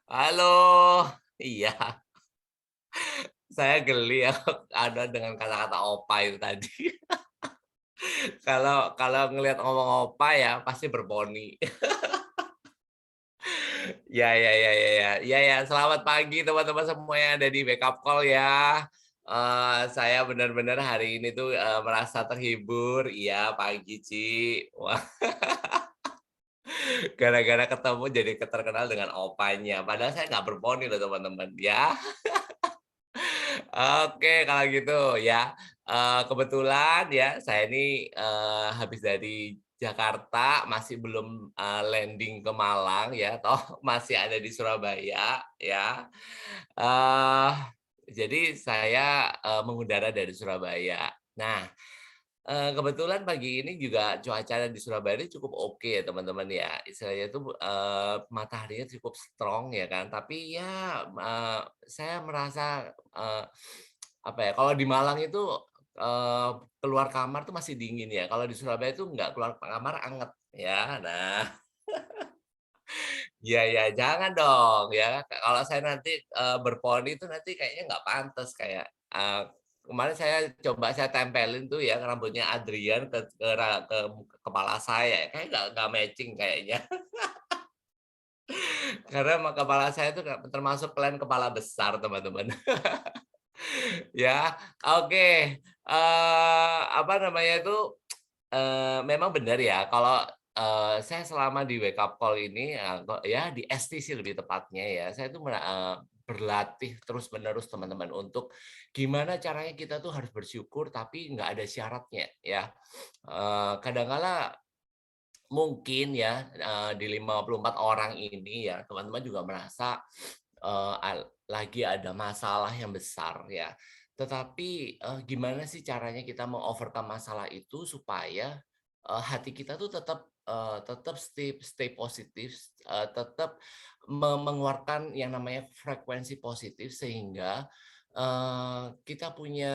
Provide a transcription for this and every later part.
Halo, iya, saya geli ya ada dengan kata-kata opa itu tadi. Kalau kalau ngelihat ngomong opa ya pasti berponi. Ya ya ya ya ya, ya ya, selamat pagi teman-teman semua yang ada di Wake Call ya. Saya benar-benar hari ini tuh, merasa terhibur. Iya, pagi, Ci. Wah, gara-gara ketemu jadi terkenal dengan opanya, padahal saya nggak berponi loh teman-teman, ya. Oke, kalau gitu ya, kebetulan ya saya ini, habis dari Jakarta masih belum, landing ke Malang ya, toh masih ada di Surabaya ya. Eee, jadi saya, mengudara dari Surabaya. Nah, kebetulan pagi ini juga cuaca di Surabaya ini cukup oke ya teman-teman ya, istilahnya itu, mataharinya cukup strong ya kan, tapi ya, saya merasa, apa ya, kalau di Malang itu, eee, keluar kamar tuh masih dingin ya, kalau di Surabaya itu nggak keluar kamar anget ya. Nah, iya iya, jangan dong ya, kalau saya nanti, berponi itu nanti kayaknya nggak pantes kayak, kemarin saya tempelin tuh ya rambutnya Adrian ke kepala saya, kayaknya nggak matching kayaknya. Karena kepala saya itu termasuk klan kepala besar teman-teman. Ya, oke, apa namanya itu, memang benar ya kalau, saya selama di Wake Up Call ini, ya di STC lebih tepatnya ya, saya tuh berlatih terus-menerus teman-teman untuk gimana caranya kita tuh harus bersyukur tapi nggak ada syaratnya ya. Kadang kala mungkin ya, di 54 orang ini ya, teman-teman juga merasa, lagi ada masalah yang besar ya. Tetapi, gimana sih caranya kita me-overcome masalah itu supaya, hati kita tuh tetap stay positif, tetap mengeluarkan yang namanya frekuensi positif sehingga, kita punya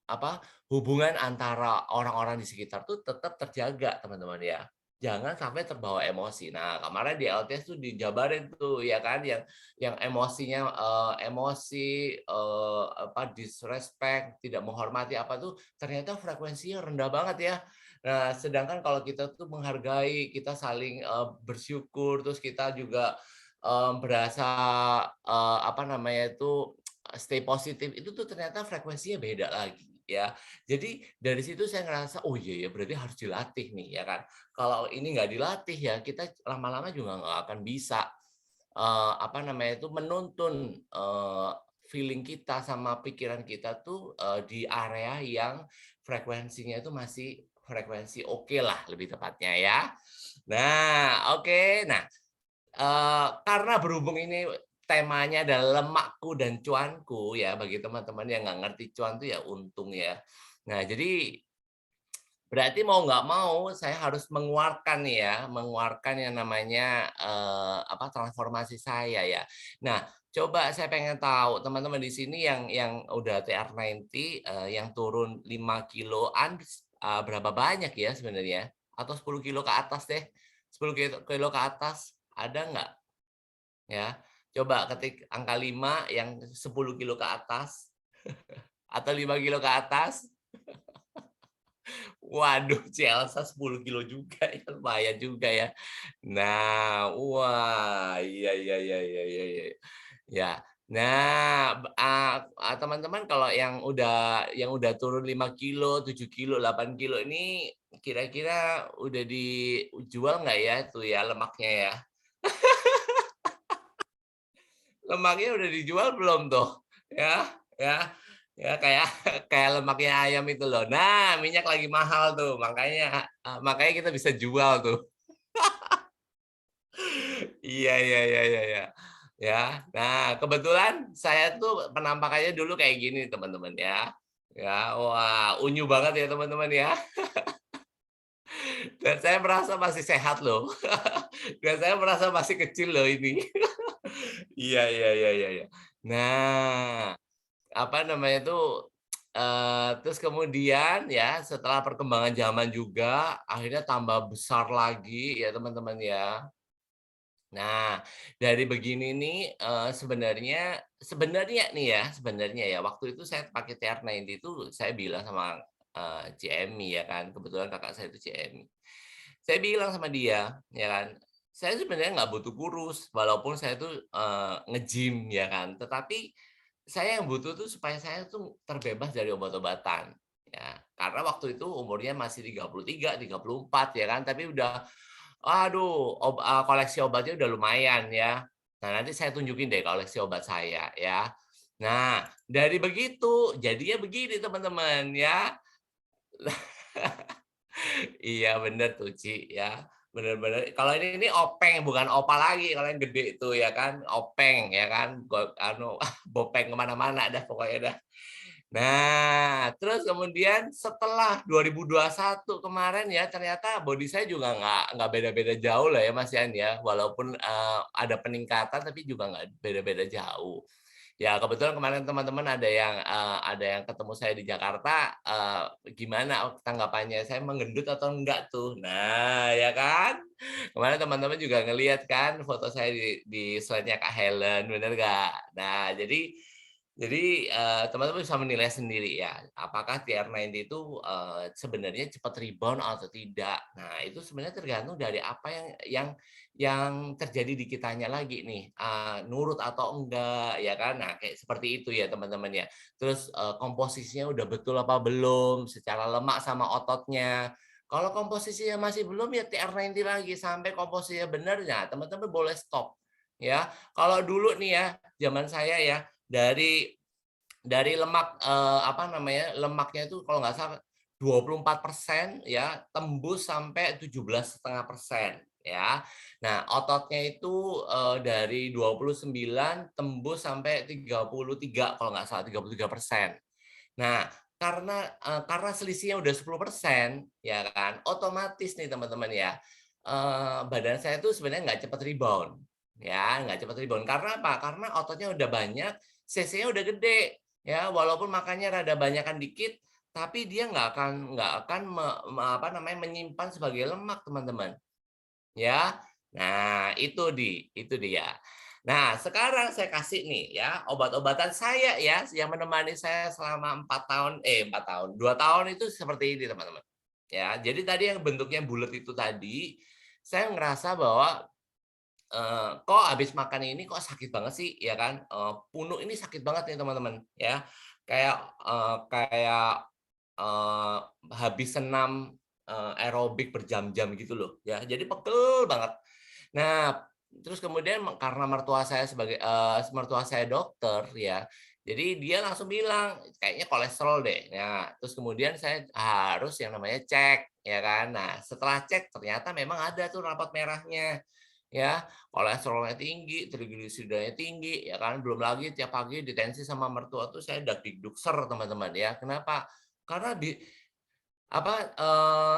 apa, hubungan antara orang-orang di sekitar tuh tetap terjaga, teman-teman ya. Jangan sampai terbawa emosi. Nah, kemarin di LTS tuh dijabarin tuh ya kan, yang emosinya, emosi, disrespect, tidak menghormati apa tuh, ternyata frekuensinya rendah banget ya. Nah, sedangkan kalau kita tuh menghargai, kita saling, bersyukur, terus kita juga, berasa, apa namanya itu, stay positif, itu tuh ternyata frekuensinya beda lagi ya. Jadi dari situ saya ngerasa, "Oh iya ya berarti harus dilatih nih," ya kan. Kalau ini nggak dilatih ya kita lama-lama juga nggak akan bisa, apa namanya itu, menuntun, feeling kita sama pikiran kita tuh, di area yang frekuensinya itu masih frekuensi oke lah lebih tepatnya ya. Nah, oke. Nah, karena berhubung ini temanya adalah lemakku dan cuanku ya, bagi teman-teman yang nggak ngerti cuan tuh ya untung ya. Nah, jadi berarti mau nggak mau saya harus mengeluarkan nih ya, mengeluarkan yang namanya, apa, transformasi saya ya. Nah, coba saya pengen tahu teman-teman di sini yang udah TR90, yang turun 5 kiloan, berapa banyak ya sebenarnya? Atau 10 kilo ke atas deh, 10 kilo ke atas, ada nggak? Ya, coba ketik angka 5 yang 10 kilo ke atas, atau 5 kilo ke atas. Waduh, si Elsa 10 kilo juga ya, lumayan juga ya. Nah, wah, iya iya iya iya iya iya. Ya, nah, teman-teman kalau yang udah turun 5 kilo, 7 kilo, 8 kilo ini kira-kira udah dijual nggak ya tuh ya lemaknya ya? Lemaknya udah dijual belum tuh? Ya ya ya, kayak kayak lemaknya ayam itu loh. Nah, minyak lagi mahal tuh, makanya kita bisa jual tuh. Iya iya iya iya iya. Ya, nah kebetulan saya tuh penampakannya dulu kayak gini teman-teman ya. Ya, wah unyu banget ya teman-teman ya. Dan saya merasa masih sehat loh. Dan saya merasa masih kecil loh ini. Iya iya iya iya iya. Nah, apa namanya tuh, terus kemudian ya setelah perkembangan zaman juga akhirnya tambah besar lagi ya teman-teman ya. Nah, dari begini nih, sebenarnya nih ya, sebenarnya ya, waktu itu saya pakai TR90 itu saya bilang sama, CMI ya kan, kebetulan kakak saya itu CMI. Saya bilang sama dia, ya kan, "Saya sebenarnya nggak butuh kurus, walaupun saya tuh, nge-gym ya kan, tetapi saya yang butuh tuh supaya saya tuh terbebas dari obat-obatan." Ya, karena waktu itu umurnya masih 33, 34 ya kan, tapi udah aduh, koleksi obatnya udah lumayan ya. Nah, nanti saya tunjukin deh koleksi obat saya ya. Nah, dari begitu jadinya begini teman-teman ya. Iya bener tuh Ci ya, bener-bener kalau ini openg bukan opa lagi kalau yang gede itu ya kan, openg ya kan, bopeng kemana mana dah pokoknya dah. Nah, terus kemudian setelah 2021 kemarin ya, ternyata body saya juga nggak beda-beda jauh lah ya, Mas Yan ya, walaupun, ada peningkatan tapi juga nggak beda-beda jauh. Ya kebetulan kemarin teman-teman ada yang ketemu saya di Jakarta, gimana tanggapannya, saya menggendut atau enggak tuh? Nah, ya kan? Kemarin teman-teman juga ngelihat kan foto saya di slide-nya Kak Helen, bener nggak? Nah, teman-teman bisa menilai sendiri ya, apakah TR90 itu, sebenarnya cepat rebound atau tidak. Nah, itu sebenarnya tergantung dari apa yang terjadi di kitanya lagi nih, nurut atau enggak, ya kan. Nah, kayak seperti itu ya, teman-teman ya. Terus, komposisinya udah betul apa belum, secara lemak sama ototnya. Kalau komposisinya masih belum, ya TR90 lagi, sampai komposisinya benar, nah teman-teman boleh stop, ya. Kalau dulu nih ya, zaman saya ya, dari lemak, apa namanya, lemaknya itu kalau nggak salah 24% ya, tembus sampai 17,5% ya. Nah, ototnya itu, dari 29 tembus sampai 33 kalau nggak salah, 33%. Nah, karena selisihnya udah 10% ya kan, otomatis nih teman-teman ya, badan saya tuh sebenarnya nggak cepat rebound, ya, nggak cepat rebound. Karena apa? Karena ototnya udah banyak, cc-nya udah gede, ya. Walaupun makannya rada banyakan dikit, tapi dia nggak akan apa namanya, menyimpan sebagai lemak, teman-teman. Ya. Nah, itu dia. Nah, sekarang saya kasih nih ya, obat-obatan saya ya, yang menemani saya selama 4 tahun 4 tahun, 2 tahun itu seperti ini, teman-teman. Ya, jadi tadi yang bentuknya bulat itu tadi, saya ngerasa bahwa, kok habis makan ini kok sakit banget sih, ya kan, punuk ini sakit banget nih, teman-teman, ya. Kayak, eee, habis senam, aerobik berjam-jam gitu loh, ya. Jadi pegel banget. Nah, terus kemudian karena mertua saya dokter ya, jadi dia langsung bilang, "Kayaknya kolesterol deh." Nah, terus kemudian saya harus yang namanya cek, ya kan. Nah, setelah cek ternyata memang ada tuh rapot merahnya, ya. Kolesterolnya tinggi, trigliseridanya tinggi, ya kan. Belum lagi tiap pagi ditensi sama mertua tuh saya dakdikdukser, teman-teman ya. Kenapa? Karena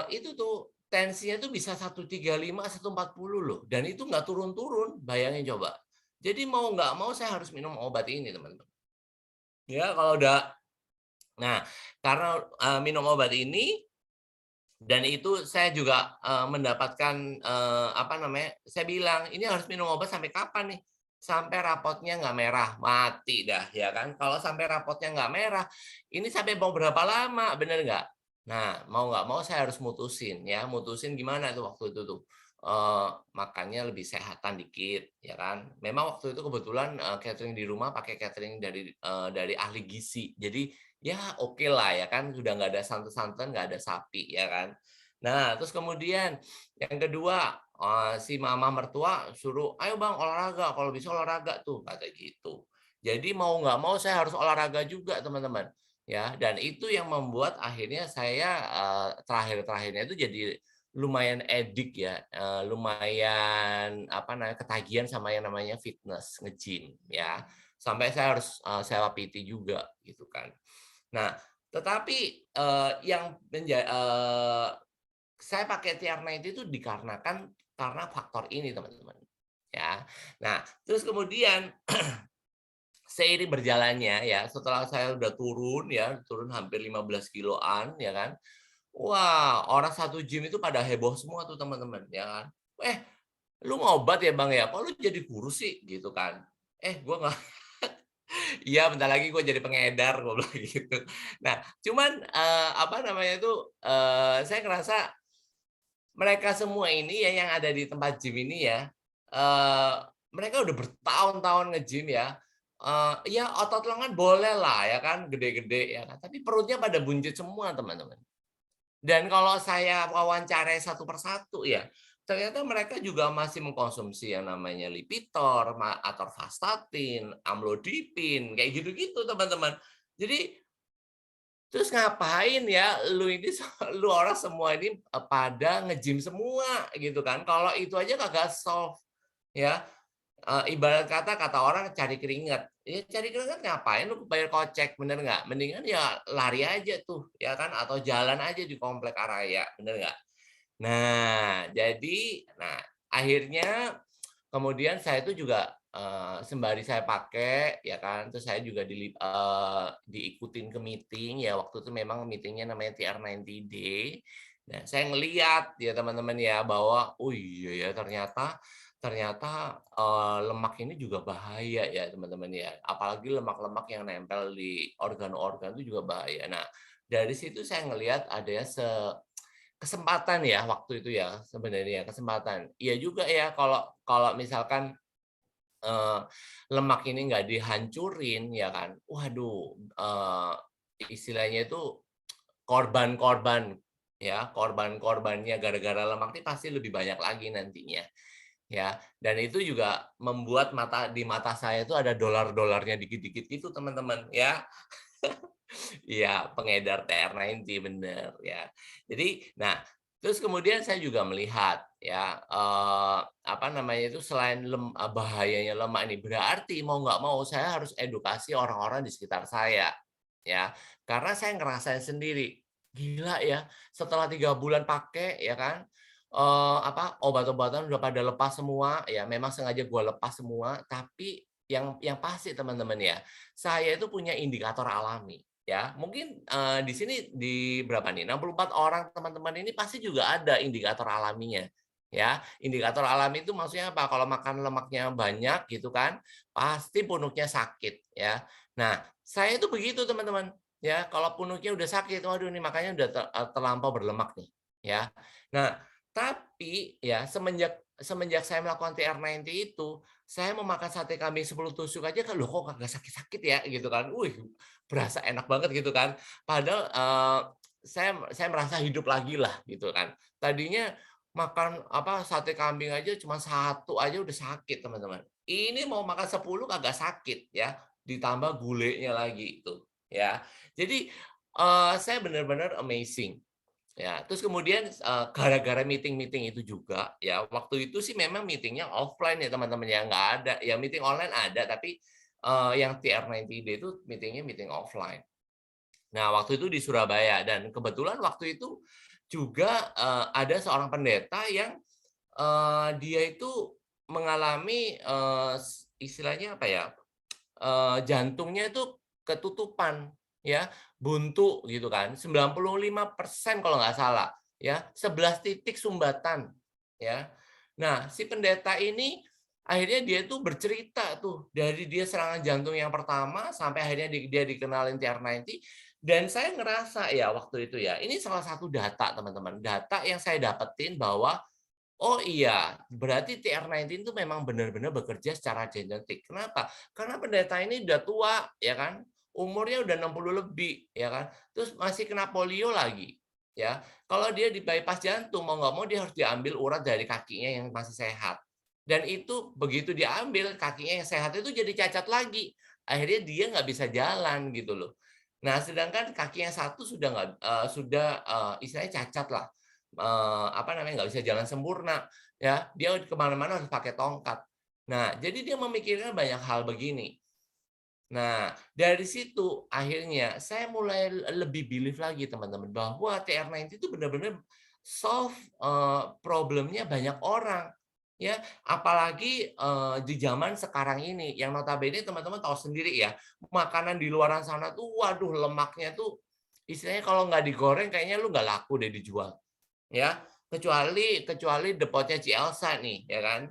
itu tuh tensinya tuh bisa 135, 140 loh, dan itu nggak turun-turun, bayangin coba. Jadi mau nggak mau saya harus minum obat ini, teman-teman. Ya kalau udah nah, karena, minum obat ini dan itu saya juga, mendapatkan, apa namanya, saya bilang, "Ini harus minum obat sampai kapan nih? Sampai rapotnya nggak merah." Mati dah, ya kan. Kalau sampai rapotnya nggak merah, ini sampai mau berapa lama, bener nggak? Nah, mau nggak mau saya harus mutusin ya, mutusin gimana tuh waktu itu tuh, makannya lebih sehatan dikit, ya kan. Memang waktu itu kebetulan, catering di rumah pakai catering dari ahli gizi. Jadi, ya oke lah ya kan, sudah nggak ada santan-santan, nggak ada sapi ya kan. Nah, terus kemudian yang kedua, si mama mertua suruh, "Ayo Bang olahraga, kalau bisa olahraga tuh," kata gitu. Jadi mau nggak mau saya harus olahraga juga teman-teman, ya. Dan itu yang membuat akhirnya saya, terakhir-terakhirnya itu jadi lumayan edik ya, lumayan apa namanya, ketagihan sama yang namanya fitness, nge-gym ya. Sampai saya harus, sewa PT juga gitu kan. Nah, tetapi, saya pakai TR90 itu dikarenakan karena faktor ini, teman-teman, ya. Nah, terus kemudian seiring berjalannya ya, setelah saya udah turun ya, turun hampir 15 kiloan ya kan. Wah, orang satu gym itu pada heboh semua tuh, teman-teman, ya kan. "Lu ngobat ya Bang ya? Kok lu jadi kurus sih?" Gitu kan. Gue nggak iya bentar lagi gue jadi pengedar, gue bilang gitu. Nah, cuman, apa namanya itu, saya ngerasa mereka semua ini ya yang ada di tempat gym ini ya, eee, mereka udah bertahun-tahun nge-gym ya, ya otot lengan boleh lah ya kan, gede-gede ya kan, tapi perutnya pada buncit semua teman-teman. Dan kalau saya wawancarai satu persatu ya, ternyata mereka juga masih mengkonsumsi yang namanya Lipitor, atorvastatin, amlodipin, kayak gitu-gitu teman-teman. Jadi, terus ngapain ya lu ini lu orang semua ini, pada nge-gym semua gitu kan, kalau itu aja kagak solve ya, ibarat kata orang cari keringat, ya cari keringat ngapain lu bayar kocek, bener nggak? Mendingan ya lari aja tuh ya kan, atau jalan aja di komplek Araya, bener nggak? Nah, akhirnya kemudian saya itu juga, sembari saya pakai ya kan, terus saya juga diikutin ke meeting ya, waktu itu memang meeting-nya namanya TR90 Day. Nah, saya ngelihat ya teman-teman ya, bahwa, oh iya ya ternyata ternyata, lemak ini juga bahaya ya teman-teman ya, apalagi lemak-lemak yang nempel di organ-organ itu juga bahaya. Nah, dari situ saya ngelihat ada ya kesempatan ya waktu itu ya, sebenarnya kesempatan. Iya juga ya kalau kalau misalkan, eee, lemak ini nggak dihancurin ya kan, waduh, istilahnya itu korban-korban ya, korban-korbannya gara-gara lemak ini pasti lebih banyak lagi nantinya, ya. Dan itu juga membuat di mata saya itu ada dolar-dolarnya dikit-dikit gitu teman-teman, ya. Iya, pengedar TR90 bener ya. Jadi, nah terus kemudian saya juga melihat ya, apa namanya itu selain bahayanya lemak ini, berarti mau nggak mau saya harus edukasi orang-orang di sekitar saya, ya. Karena saya ngerasain sendiri, gila ya setelah 3 bulan pakai ya kan, apa, obat-obatan udah pada lepas semua, ya memang sengaja gua lepas semua, tapi yang pasti teman-teman ya, saya itu punya indikator alami. Ya, mungkin, di sini di berapa nih, 64 orang teman-teman ini pasti juga ada indikator alaminya, ya. Indikator alami itu maksudnya apa, kalau makan lemaknya banyak gitu kan, pasti punuknya sakit, ya. Nah, saya itu begitu teman-teman, ya, kalau punuknya udah sakit, waduh ini makanya udah terlampau berlemak nih, ya. Nah, tapi ya semenjak semenjak saya melakukan TR90 itu, saya mau makan sate kambing 10 tusuk aja kan, "Loh kok kagak sakit-sakit ya?" Gitu kan. Wih, berasa enak banget gitu kan. Padahal, saya merasa hidup lagi lah gitu kan. Tadinya makan apa, sate kambing aja cuma satu aja udah sakit teman-teman. Ini mau makan 10 kagak sakit ya, ditambah gulenya lagi itu ya. Jadi, saya benar-benar amazing. Ya, terus kemudian, gara-gara meeting-meeting itu juga, ya waktu itu sih memang meeting-nya offline ya teman-teman ya, nggak ada ya meeting online ada, tapi, yang TR90 Day itu meeting-nya meeting offline. Nah, waktu itu di Surabaya dan kebetulan waktu itu juga, ada seorang pendeta yang, dia itu mengalami, istilahnya apa ya, jantungnya itu ketutupan, ya, buntu gitu kan, 95% kalau nggak salah, ya, 11 titik sumbatan, ya. Nah, si pendeta ini akhirnya dia tuh bercerita tuh, dari dia serangan jantung yang pertama sampai akhirnya dia dikenalin TR90 dan saya ngerasa ya waktu itu ya, ini salah satu data teman-teman, data yang saya dapetin bahwa oh iya, berarti TR19 itu memang benar-benar bekerja secara genetik. Kenapa? Karena pendeta ini udah tua, ya kan? Umurnya udah 60 lebih, ya kan? Terus masih kena polio lagi, ya. Kalau dia di bypass jantung, mau nggak mau dia harus diambil urat dari kakinya yang masih sehat. Dan itu begitu diambil, kakinya yang sehat itu jadi cacat lagi. Akhirnya dia nggak bisa jalan gitu loh. Nah, sedangkan kaki yang satu sudah nggak, istilahnya cacat lah. Apa namanya, nggak bisa jalan sempurna, ya. Dia ke mana-mana harus pakai tongkat. Nah, jadi dia memikirkan banyak hal begini. Nah, dari situ akhirnya saya mulai lebih believe lagi teman-teman, bahwa TR90 itu benar-benar solve, problemnya banyak orang, ya. Apalagi, di zaman sekarang ini, yang notabene teman-teman tahu sendiri ya, makanan di luaran sana tuh, waduh lemaknya tuh istilahnya kalau nggak digoreng kayaknya lu nggak laku deh dijual, ya. kecuali depotnya ci Elsa nih, ya kan.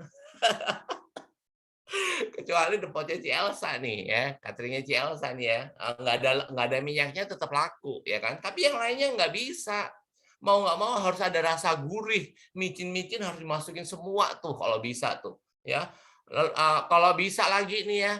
Kecuali depotnya ci Elsa nih ya, cateringnya ci Elsa nih ya, nggak ada minyaknya tetap laku ya kan, tapi yang lainnya nggak bisa. Mau nggak mau harus ada rasa gurih, micin-micin harus dimasukin semua tuh kalau bisa tuh ya. Kalau bisa lagi nih ya,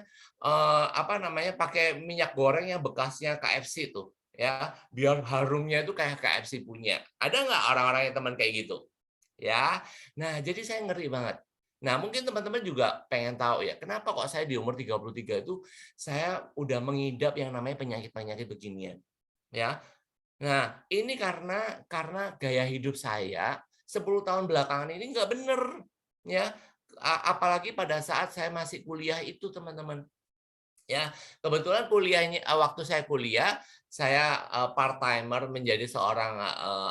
apa namanya, pakai minyak goreng yang bekasnya KFC tuh ya, biar harumnya itu kayak KFC punya. Ada nggak orang-orang yang teman kayak gitu? Ya. Nah, jadi saya ngeri banget. Nah, mungkin teman-teman juga pengen tahu ya, kenapa kok saya di umur 33 itu, saya udah mengidap yang namanya penyakit-penyakit beginian, ya. Nah, ini karena gaya hidup saya 10 tahun belakangan ini nggak bener, ya. Apalagi pada saat saya masih kuliah itu, teman-teman. Ya, kebetulan waktu saya kuliah, saya, part-timer menjadi seorang,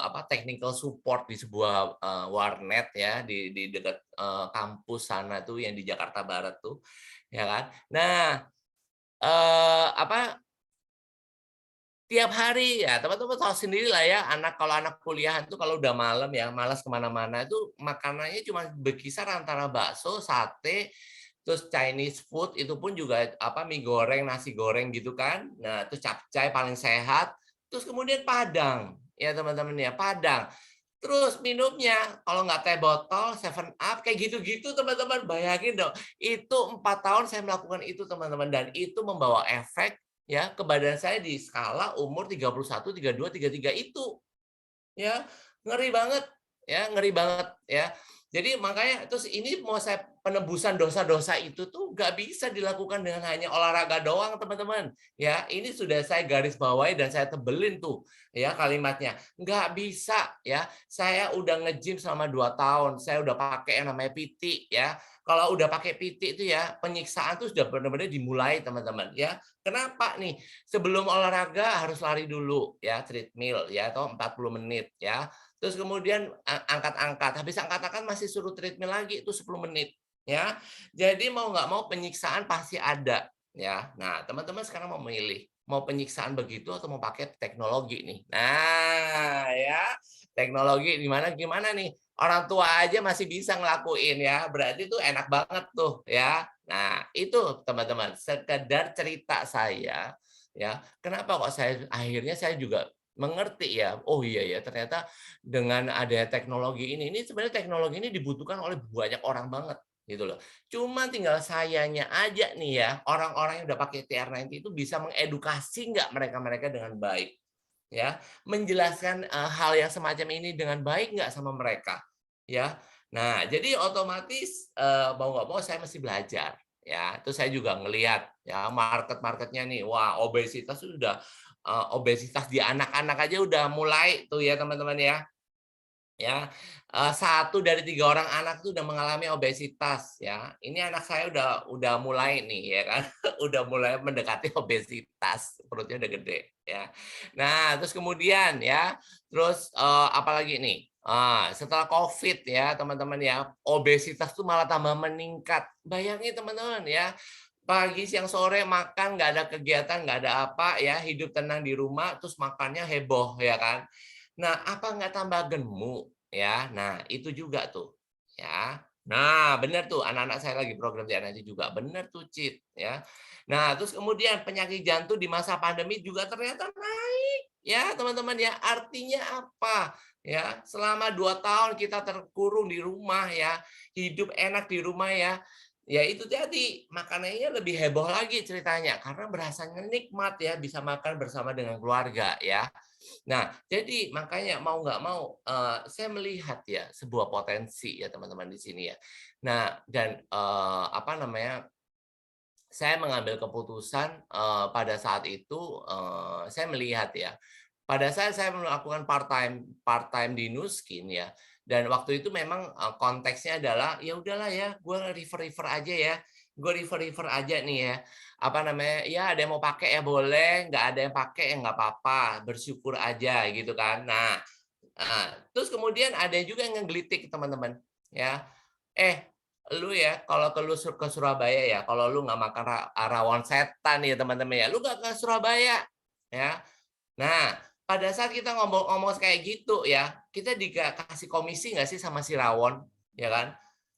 apa, technical support di sebuah, warnet ya, di dekat, kampus sana tuh yang di Jakarta Barat tuh, ya kan. Nah, apa, tiap hari ya teman-teman tahu sendirilah ya, kalau anak kuliahan tuh kalau udah malam ya, malas kemana-mana itu makanannya cuma berkisar antara bakso, sate, terus Chinese food itu pun juga apa, mie goreng, nasi goreng gitu kan. Nah, terus capcay paling sehat, terus kemudian Padang, ya teman-teman ya, Padang. Terus minumnya kalau nggak teh botol, 7 Up, kayak gitu-gitu teman-teman. Bayangin dong, itu 4 tahun saya melakukan itu teman-teman, dan itu membawa efek ya ke badan saya di skala umur 31, 32, 33 itu. Ya, ngeri banget, ya, ngeri banget, ya. Jadi makanya terus ini mau saya penebusan dosa-dosa itu tuh nggak bisa dilakukan dengan hanya olahraga doang, teman-teman. Ya, ini sudah saya garis bawahi dan saya tebelin tuh, ya, kalimatnya. Nggak bisa, ya. Saya udah nge-gym selama 2 tahun, saya udah pakai yang namanya PT, ya. Kalau udah pakai PT itu ya, penyiksaan tuh sudah benar-benar dimulai, teman-teman, ya. Kenapa nih? Sebelum olahraga harus lari dulu ya, treadmill ya, atau 40 menit ya. Terus kemudian angkat-angkat, habis angkat-angkat masih suruh treadmill lagi itu 10 menit ya. Jadi mau nggak mau penyiksaan pasti ada ya. Nah, teman-teman sekarang mau memilih, mau penyiksaan begitu atau mau pakai teknologi nih. Nah, ya, teknologi gimana gimana nih? Orang tua aja masih bisa ngelakuin ya, berarti itu enak banget tuh ya. Nah, itu teman-teman, sekedar cerita saya, ya, kenapa kok akhirnya saya juga mengerti ya, oh iya ya, ternyata dengan adanya teknologi ini sebenarnya teknologi ini dibutuhkan oleh banyak orang banget, gitu loh. Cuma tinggal sayanya aja nih ya, orang-orang yang udah pakai TR90 itu bisa mengedukasi nggak mereka-mereka dengan baik, ya, menjelaskan, hal yang semacam ini dengan baik nggak sama mereka, ya. Nah, jadi otomatis, mau nggak mau saya mesti belajar, ya. Terus saya juga ngelihat ya market-marketnya nih, wah obesitas sudah obesitas di anak-anak aja udah mulai tuh ya teman-teman ya. Ya, 1 dari 3 orang anak tuh udah mengalami obesitas ya. Ini anak saya udah mulai nih ya kan, udah mulai mendekati obesitas, perutnya udah gede ya. Nah, terus kemudian ya, terus, apalagi nih, setelah Covid ya teman-teman ya, obesitas tuh malah tambah meningkat. Bayangin teman-teman ya, pagi, siang, sore makan, nggak ada kegiatan, nggak ada apa ya, hidup tenang di rumah, terus makannya heboh ya kan. Nah, apa nggak tambah gemuk ya? Nah, itu juga tuh, ya. Nah, benar tuh anak-anak saya lagi program CNNC juga, benar tuh, Cit, ya. Nah, terus kemudian penyakit jantung di masa pandemi juga ternyata naik, ya, teman-teman ya. Artinya apa? Ya, selama 2 tahun kita terkurung di rumah ya, hidup enak di rumah ya. Ya itu tadi, makanannya lebih heboh lagi ceritanya, karena berasanya nikmat ya, bisa makan bersama dengan keluarga ya. Nah, jadi makanya mau nggak mau, saya melihat ya sebuah potensi ya teman-teman di sini ya. Nah dan, apa namanya, saya mengambil keputusan, pada saat itu, saya melihat ya, pada saat saya melakukan part-time di Nuskin ya, dan waktu itu memang, konteksnya adalah, ya udahlah ya, gue refer-refer aja ya, gue refer-refer aja nih ya, apa namanya, ya ada yang mau pakai ya boleh, nggak ada yang pakai ya nggak apa-apa, bersyukur aja gitu kan. Nah, terus kemudian ada juga yang ngegelitik teman-teman, ya, "Eh, lu ya kalau ke Surabaya ya, kalau lu nggak makan rawon setan ya teman-teman ya, lu nggak ke Surabaya." Ya. Nah, pada saat kita ngomong kayak gitu ya, kita dikasih komisi nggak sih sama si rawon, ya kan?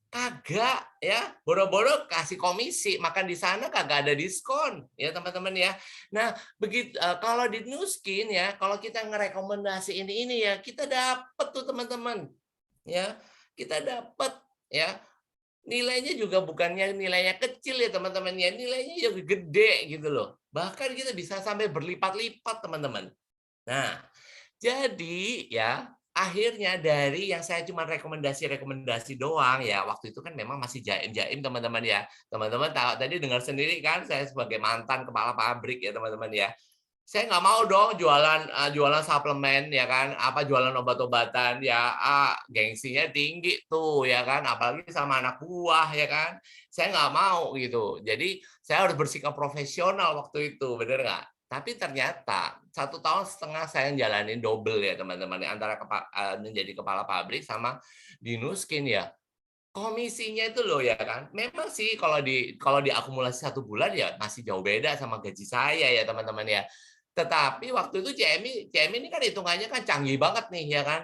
Kagak, ya. Boro-boro kasih komisi, makan di sana kagak ada diskon, ya teman-teman ya. Nah, kalau di Nuskin ya, kalau kita ngerekomendasi ini ya, kita dapet tuh teman-teman, ya. Kita dapet, ya. Nilainya juga bukannya nilainya kecil ya teman-teman ya, nilainya juga gede gitu loh. Bahkan kita bisa sampai berlipat-lipat teman-teman. Nah, jadi ya, akhirnya dari yang saya cuma rekomendasi-rekomendasi doang ya, waktu itu kan memang masih jaim-jaim teman-teman ya. Teman-teman tahu tadi dengar sendiri kan saya sebagai mantan kepala pabrik ya teman-teman ya. Saya nggak mau dong jualan suplemen ya kan, apa jualan obat-obatan ya, gengsinya tinggi tuh ya kan, apalagi sama anak buah ya kan. Saya nggak mau gitu. Jadi saya harus bersikap profesional waktu itu, bener nggak? Tapi ternyata 1,5 tahun saya jalanin double ya teman-teman, antara menjadi kepala pabrik sama di Nuskin ya. Komisinya itu loh ya kan, memang sih kalau diakumulasi 1 bulan ya masih jauh beda sama gaji saya ya teman-teman ya. Tetapi waktu itu CMI ini kan hitungannya kan canggih banget nih ya kan,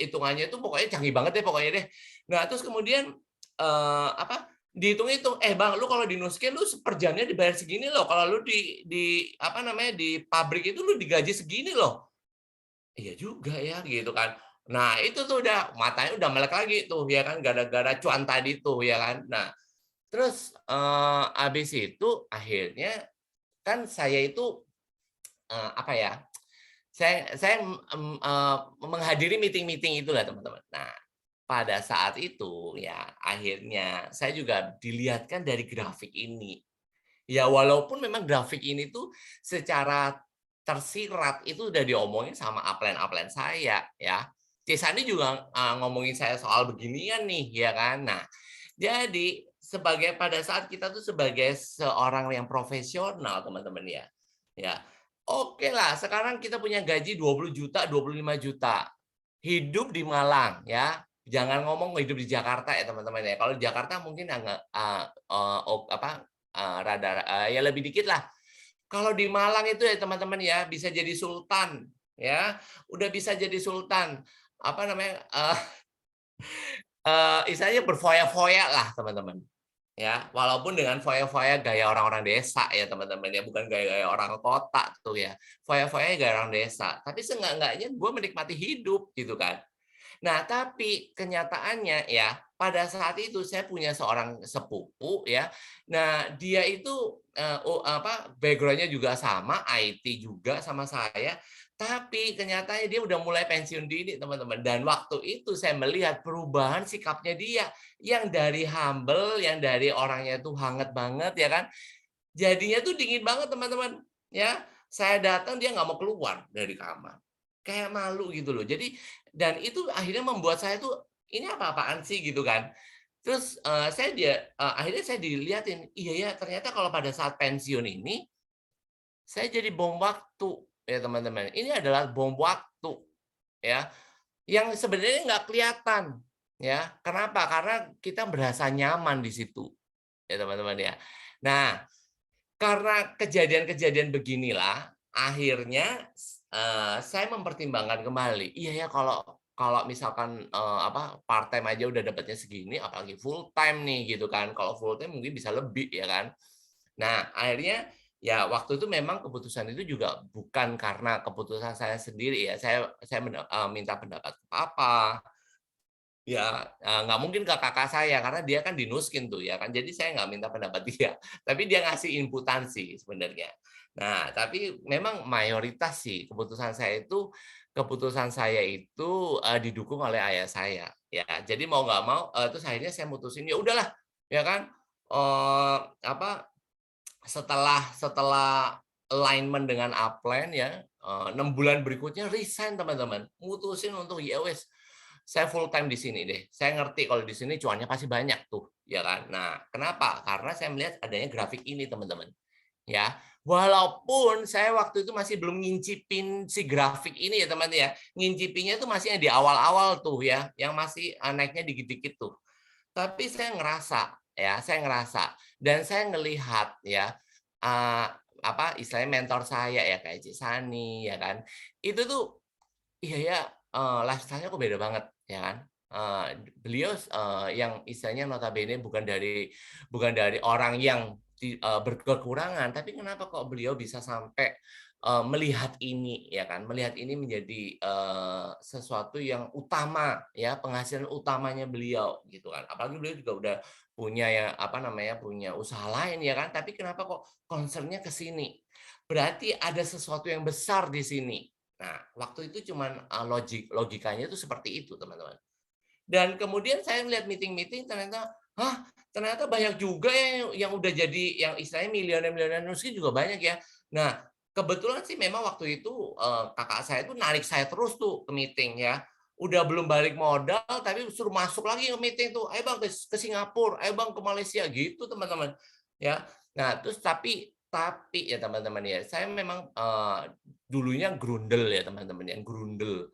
hitungannya itu pokoknya canggih banget deh pokoknya deh. Nah terus kemudian, dihitung-hitung, Bang lu kalau di Nuskin lu per jamnya dibayar segini loh, kalau lu di pabrik itu lu digaji segini loh. Iya juga ya, gitu kan. Nah, itu tuh udah matanya udah melek lagi tuh ya kan, gara-gara cuan tadi tuh ya kan. Nah, terus, habis itu akhirnya kan saya itu, apa ya, saya, menghadiri meeting-meeting itulah teman-teman. Nah, pada saat itu ya akhirnya saya juga dilihatkan dari grafik ini. Ya walaupun memang grafik ini tuh secara tersirat itu udah diomongin sama upline-upline saya ya. Cisani juga, ngomongin saya soal beginian nih ya kan. Nah, jadi pada saat kita tuh sebagai seorang yang profesional teman-teman ya, ya oke lah sekarang kita punya gaji 20 juta, 25 juta, hidup di Malang ya, jangan ngomong hidup di Jakarta ya teman-teman ya. Kalau di Jakarta mungkin agak, rada, ya lebih dikit lah. Kalau di Malang itu ya teman-teman ya, bisa jadi sultan, ya. Udah bisa jadi sultan, apa namanya, istilahnya berfoya-foya lah teman-teman. Ya, walaupun dengan foya-foya gaya orang-orang desa ya teman-teman ya, bukan gaya-gaya orang kota tuh ya. Foya-foyanya gaya orang desa, tapi seenggak-enggaknya gue menikmati hidup gitu kan. Nah, tapi kenyataannya ya, pada saat itu saya punya seorang sepupu ya. Nah, dia itu, background-nya juga sama, IT juga sama saya, tapi kenyataannya dia udah mulai pensiun dini, teman-teman. Dan waktu itu saya melihat perubahan sikapnya dia, yang dari humble, yang dari orangnya tuh hangat banget ya kan, jadinya tuh dingin banget, teman-teman, ya. Saya datang dia nggak mau keluar dari kamar. Kayak malu gitu loh. Jadi dan itu akhirnya membuat saya tuh, "Ini apa-apaan sih?" Gitu kan. Terus, akhirnya saya dilihatin, iya ya ternyata kalau pada saat pensiun ini, saya jadi bom waktu ya teman-teman. Ini adalah bom waktu ya, yang sebenarnya nggak kelihatan ya. Kenapa? Karena kita berasa nyaman di situ ya teman-teman ya. Nah, karena kejadian-kejadian beginilah, akhirnya, saya mempertimbangkan kembali, iya ya kalau kalau misalkan, part-time aja udah dapatnya segini, apalagi full-time nih gitu kan. Kalau full-time mungkin bisa lebih ya kan. Nah, akhirnya ya waktu itu memang keputusan itu juga bukan karena keputusan saya sendiri ya, saya minta pendapat ke papa, ya, nggak mungkin ke kakak saya karena dia kan dinuskin tuh ya kan, jadi saya nggak minta pendapat dia, tapi dia ngasih inputan sih sebenarnya. Nah, tapi memang mayoritas sih keputusan saya itu, didukung oleh ayah saya, ya. Jadi mau nggak mau, terus akhirnya saya mutusin, ya udahlah, ya kan, eee, apa, setelah setelah alignment dengan upline ya, 6 bulan berikutnya resign teman-teman, mutusin untuk, ya wes saya full time di sini deh. Saya ngerti kalau di sini cuannya pasti banyak tuh, ya kan. Nah, kenapa? Karena saya melihat adanya grafik ini, teman-teman. Ya, walaupun saya waktu itu masih belum ngincipin si grafik ini ya, teman ya. Ngincipinnya itu masih yang di awal-awal tuh ya, yang masih naiknya dikit-dikit tuh. Tapi saya ngerasa dan saya ngelihat ya, apa istilahnya mentor saya ya kayak Cik Sani ya kan. Itu tuh iya ya, lifestyle-nya kok beda banget ya kan. Beliau, yang istilahnya notabene bukan dari orang yang berkekurangan, tapi kenapa kok beliau bisa sampai, melihat ini ya kan, melihat ini menjadi, sesuatu yang utama ya, penghasilan utamanya beliau gitu kan. Apalagi beliau juga udah punya ya, apa namanya, punya usaha lain ya kan, tapi kenapa kok concern-nya ke sini. Berarti ada sesuatu yang besar di sini. Nah, waktu itu cuman, logikanya itu seperti itu, teman-teman. Dan kemudian saya melihat meeting-meeting ternyata, hah, ternyata banyak juga ya yang udah jadi yang istilahnya milioner-milioner miskin juga banyak ya. Nah, kebetulan sih memang waktu itu, kakak saya tuh narik saya terus tuh ke meeting ya. Udah belum balik modal tapi suruh masuk lagi ke meeting tuh, "Ayo Bang ke Singapura, ayo Bang ke Malaysia," gitu teman-teman, ya. Nah, terus tapi ya teman-teman ya, saya memang, dulunya grundel ya teman-teman ya, grundel.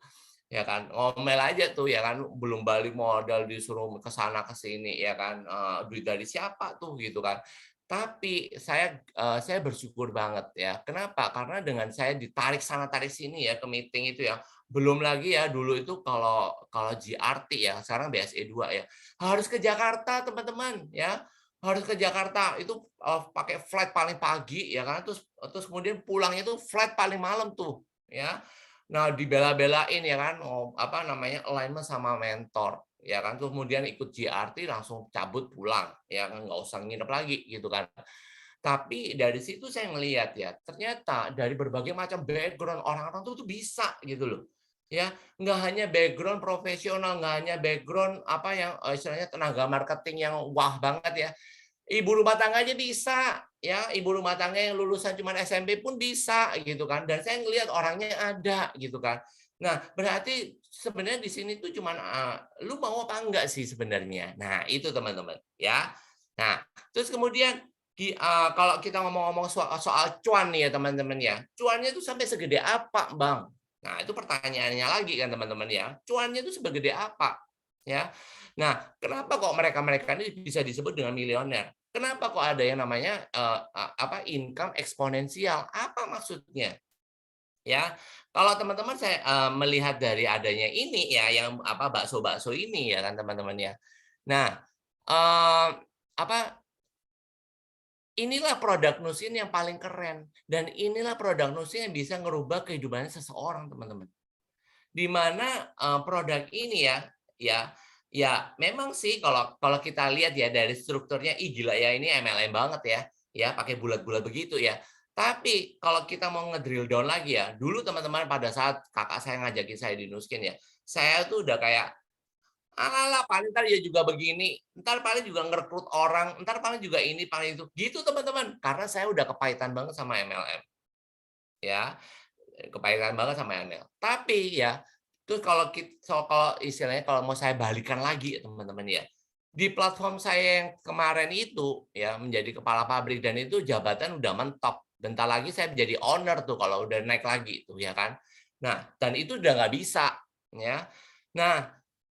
Ya kan, ngomel aja tuh ya kan, belum balik modal disuruh ke sana ke sini ya kan, duit dari siapa tuh gitu kan. Tapi saya bersyukur banget ya. Kenapa? Karena dengan saya ditarik sana tarik sini ya ke meeting itu ya, belum lagi ya dulu itu kalau kalau GRT ya, sekarang BSE 2 ya, harus ke Jakarta teman-teman ya, harus ke Jakarta itu, pakai flight paling pagi ya kan, terus terus kemudian pulangnya tuh flight paling malam tuh ya. Nah, dibela-belain ya kan, apa namanya, alignment sama mentor, ya kan. Terus kemudian ikut GRT langsung cabut pulang, ya kan, nggak usah nginep lagi gitu kan. Tapi dari situ saya ngelihat ya, ternyata dari berbagai macam background orang-orang tuh bisa gitu loh. Ya, nggak hanya background profesional, nggak hanya background apa yang, istilahnya tenaga marketing yang wah banget ya. Ibu rumah tangga aja bisa, ya, ibu rumah tangga yang lulusan cuman SMP pun bisa gitu kan, dan saya ngelihat orangnya ada gitu kan. Nah, berarti sebenarnya di sini tuh cuman, lu mau apa enggak sih sebenarnya. Nah, itu teman-teman, ya. Nah, terus kemudian kalau kita ngomong-ngomong soal cuan nih ya teman-teman ya, cuannya itu sampai segede apa, Bang? Nah, itu pertanyaannya lagi kan teman-teman ya, cuannya itu segede apa, ya. Nah, kenapa kok mereka-mereka ini bisa disebut dengan milioner? Kenapa kok ada yang namanya, apa, income eksponensial? Apa maksudnya? Ya, kalau teman-teman saya, melihat dari adanya ini ya, yang apa, bakso-bakso ini ya kan teman-teman ya. Nah, eee, apa, inilah produk Nusin yang paling keren dan inilah produk Nusin yang bisa ngerubah kehidupannya seseorang, teman-teman. Di mana, produk ini ya, ya ya memang sih kalau kalau kita lihat ya dari strukturnya, ih gila ya ini MLM banget ya, ya pakai bulat-bulat begitu ya. Tapi kalau kita mau ngedrill down lagi ya, dulu teman-teman pada saat kakak saya ngajakin saya di Nuskin ya, saya tuh udah kayak, "Alah paling entar dia juga begini, entar paling juga ngerekrut orang, entar paling juga ini, paling itu." Gitu teman-teman, karena saya udah kepahitan banget sama MLM, ya. Kepahitan banget sama ML. Tapi ya, terus kalau istilahnya kalau mau saya balikan lagi ya teman-teman ya, di platform saya yang kemarin itu ya menjadi kepala pabrik dan itu jabatan udah mentok, bentar lagi saya menjadi owner tuh kalau udah naik lagi tuh ya kan. Nah, dan itu udah nggak bisa ya. Nah,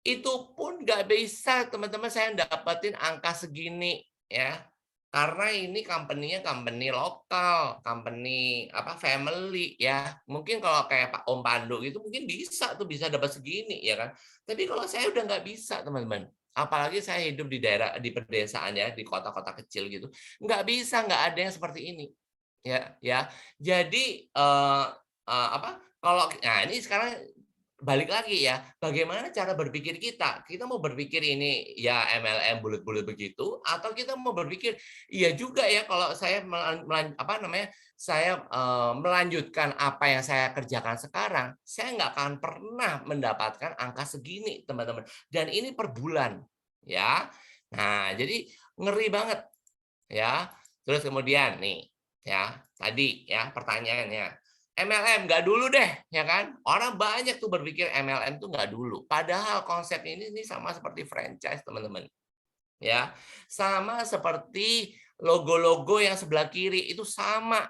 itu pun nggak bisa teman-teman saya dapetin angka segini ya. Karena ini company-nya company lokal, company apa, family ya. Mungkin kalau kayak Pak Om Pandu gitu mungkin bisa tuh, bisa dapat segini ya kan. Tapi kalau saya udah nggak bisa teman-teman. Apalagi saya hidup di daerah di pedesaan ya, di kota-kota kecil gitu. Nggak bisa, nggak ada yang seperti ini. Ya ya. Jadi, apa, kalau nah ini sekarang balik lagi ya, bagaimana cara berpikir kita? Kita mau berpikir ini ya MLM bulet-bulet begitu, atau kita mau berpikir, iya juga ya kalau saya apa namanya, saya, melanjutkan apa yang saya kerjakan sekarang, saya nggak akan pernah mendapatkan angka segini, teman-teman. Dan ini per bulan, ya. Nah, jadi ngeri banget, ya. Terus kemudian nih, ya, tadi ya pertanyaannya, MLM nggak dulu deh, ya kan? Orang banyak tuh berpikir MLM tuh nggak dulu. Padahal konsep ini sama seperti franchise, teman-teman. Ya, sama seperti logo-logo yang sebelah kiri itu sama,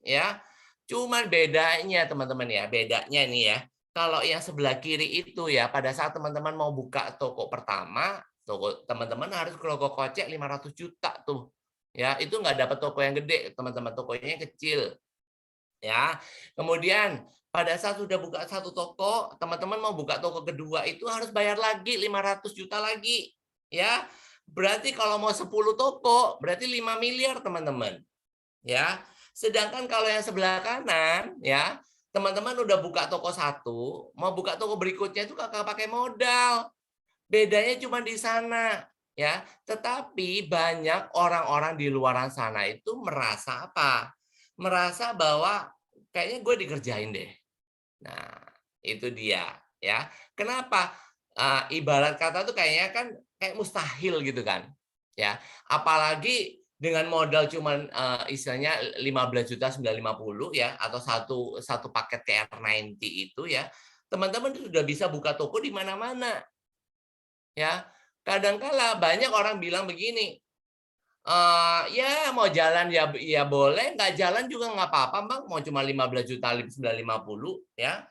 ya. Cuman bedanya teman-teman ya, bedanya nih ya, kalau yang sebelah kiri itu ya pada saat teman-teman mau buka toko pertama, toko teman-teman harus ke logo kocek 500 juta tuh, Ya, itu nggak dapat toko yang gede, teman-teman, tokonya kecil. Ya, kemudian pada saat sudah buka satu toko, teman-teman mau buka toko kedua itu harus bayar lagi 500 juta lagi, ya. Berarti kalau mau 10 toko, berarti 5 miliar, teman-teman, ya. Sedangkan kalau yang sebelah kanan, ya, teman-teman udah buka toko satu, mau buka toko berikutnya itu Kakak pakai modal. Bedanya cuma di sana, ya. Tetapi banyak orang-orang di luaran sana itu merasa apa? Merasa bahwa kayaknya gue dikerjain deh. Nah, itu dia, ya. Kenapa? Ibarat kata tuh kayaknya kan kayak mustahil gitu kan, ya. Apalagi dengan modal cuman, istilahnya 15 juta 950 ya, atau satu satu paket TR90 itu ya, teman-teman sudah bisa buka toko di mana-mana. Ya, kadangkala banyak orang bilang begini, "Ya mau jalan ya boleh, nggak jalan juga nggak apa-apa Bang, mau cuma 15 juta 950 ya."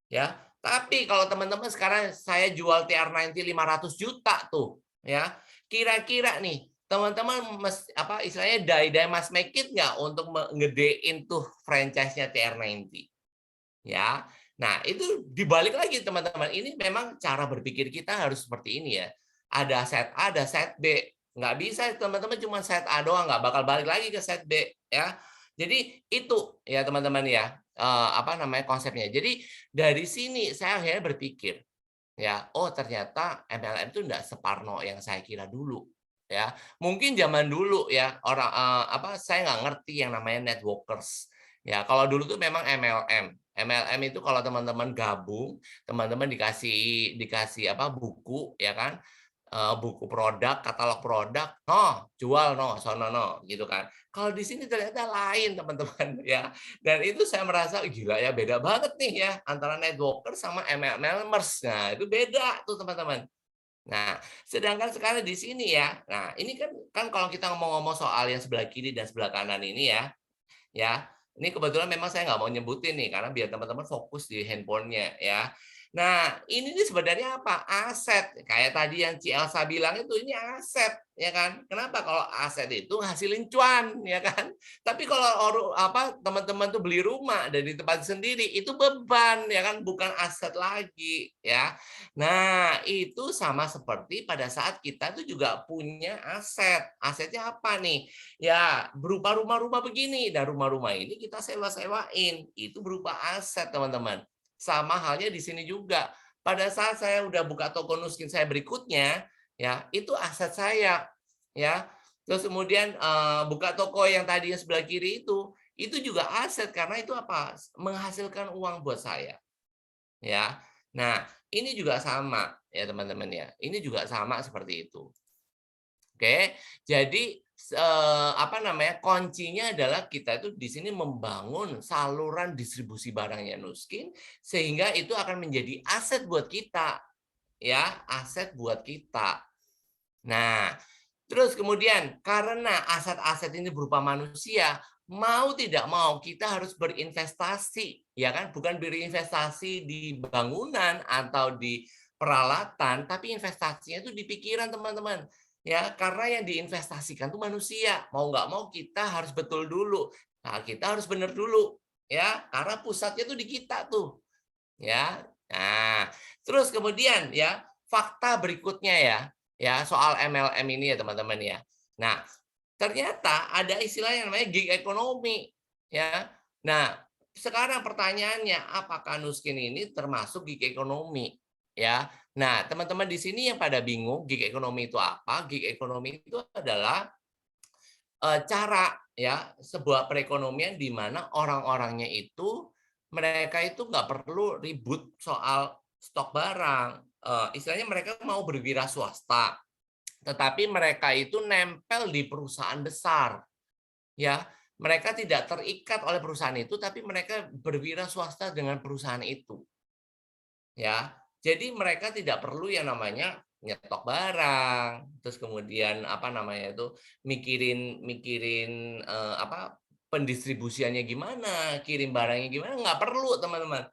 Ya, tapi kalau teman-teman sekarang saya jual TR90 500 juta tuh, ya, kira-kira nih teman-teman apa istilahnya die-die must make it nggak untuk ngedein tuh franchise-nya TR90? Ya. Nah, itu dibalik lagi teman-teman, ini memang cara berpikir kita harus seperti ini ya. Ada set A, ada set B. Nggak bisa teman-teman cuma set A doang, nggak bakal balik lagi ke set B ya. Jadi itu ya teman-teman ya, apa namanya, konsepnya. Jadi dari sini saya akhirnya berpikir, ya, oh ternyata MLM itu enggak separno yang saya kira dulu, ya. Mungkin zaman dulu ya orang, apa, saya nggak ngerti yang namanya networkers. Ya, kalau dulu tuh memang MLM. MLM itu kalau teman-teman gabung, teman-teman dikasih dikasih apa, buku ya kan, buku produk, katalog produk, "Noh, jual noh, sono noh," gitu kan. Kalau di sini ternyata lain teman-teman ya, dan itu saya merasa, gila ya beda banget nih ya antara networker sama MLMers. Nah, itu beda tuh teman-teman. Nah, sedangkan sekarang di sini ya, nah ini kan kan kalau kita ngomong-ngomong soal yang sebelah kiri dan sebelah kanan ini ya. Ini kebetulan memang saya nggak mau nyebutin nih, karena biar teman-teman fokus di handphonenya ya. Nah, ini nih sebenarnya apa? Aset. Kayak tadi yang Ci Elsa bilang itu, ini aset, ya kan? Kenapa? Kalau aset itu ngasilin cuan, ya kan? Tapi kalau apa teman-teman tuh beli rumah dan di tempat sendiri, itu beban, ya kan? Bukan aset lagi, ya. Nah, itu sama seperti pada saat kita tuh juga punya aset. Asetnya apa nih? Ya, berupa rumah-rumah begini, dan rumah-rumah ini kita sewa-sewain, itu berupa aset, teman-teman. Sama halnya di sini juga. Pada saat saya udah buka toko Nuskin saya berikutnya, ya, itu aset saya, ya. Terus kemudian, buka toko yang tadi yang sebelah kiri itu juga aset karena itu apa, menghasilkan uang buat saya, ya. Nah, ini juga sama ya, teman-teman ya, ini juga sama seperti itu. Oke, jadi apa namanya, kuncinya adalah kita itu di sini membangun saluran distribusi barangnya Nuskin, sehingga itu akan menjadi aset buat kita, ya, aset buat kita. Nah, terus kemudian karena aset-aset ini berupa manusia, mau tidak mau kita harus berinvestasi, ya kan? Bukan berinvestasi di bangunan atau di peralatan, tapi investasinya itu di pikiran, teman-teman. Ya, karena yang diinvestasikan itu manusia. Mau nggak mau kita harus betul dulu. Nah, kita harus benar dulu, ya, karena pusatnya tuh di kita tuh, ya. Nah, terus kemudian ya, fakta berikutnya ya soal MLM ini ya teman-teman ya. Nah, ternyata ada istilah yang namanya gig ekonomi ya. Nah, sekarang pertanyaannya apakah Nuskin ini termasuk gig ekonomi ya. Nah, teman-teman di sini yang pada bingung gig ekonomi itu apa? Gig ekonomi itu adalah cara ya sebuah perekonomian di mana orang-orangnya itu mereka itu nggak perlu ribut soal stok barang. Istilahnya mereka mau berwira swasta, tetapi mereka itu nempel di perusahaan besar. Ya, mereka tidak terikat oleh perusahaan itu, tapi mereka berwira swasta dengan perusahaan itu. Ya, jadi mereka tidak perlu yang namanya nyetok barang, terus kemudian apa namanya itu mikirin mikirin apa pendistribusiannya gimana, kirim barangnya gimana, nggak perlu teman-teman,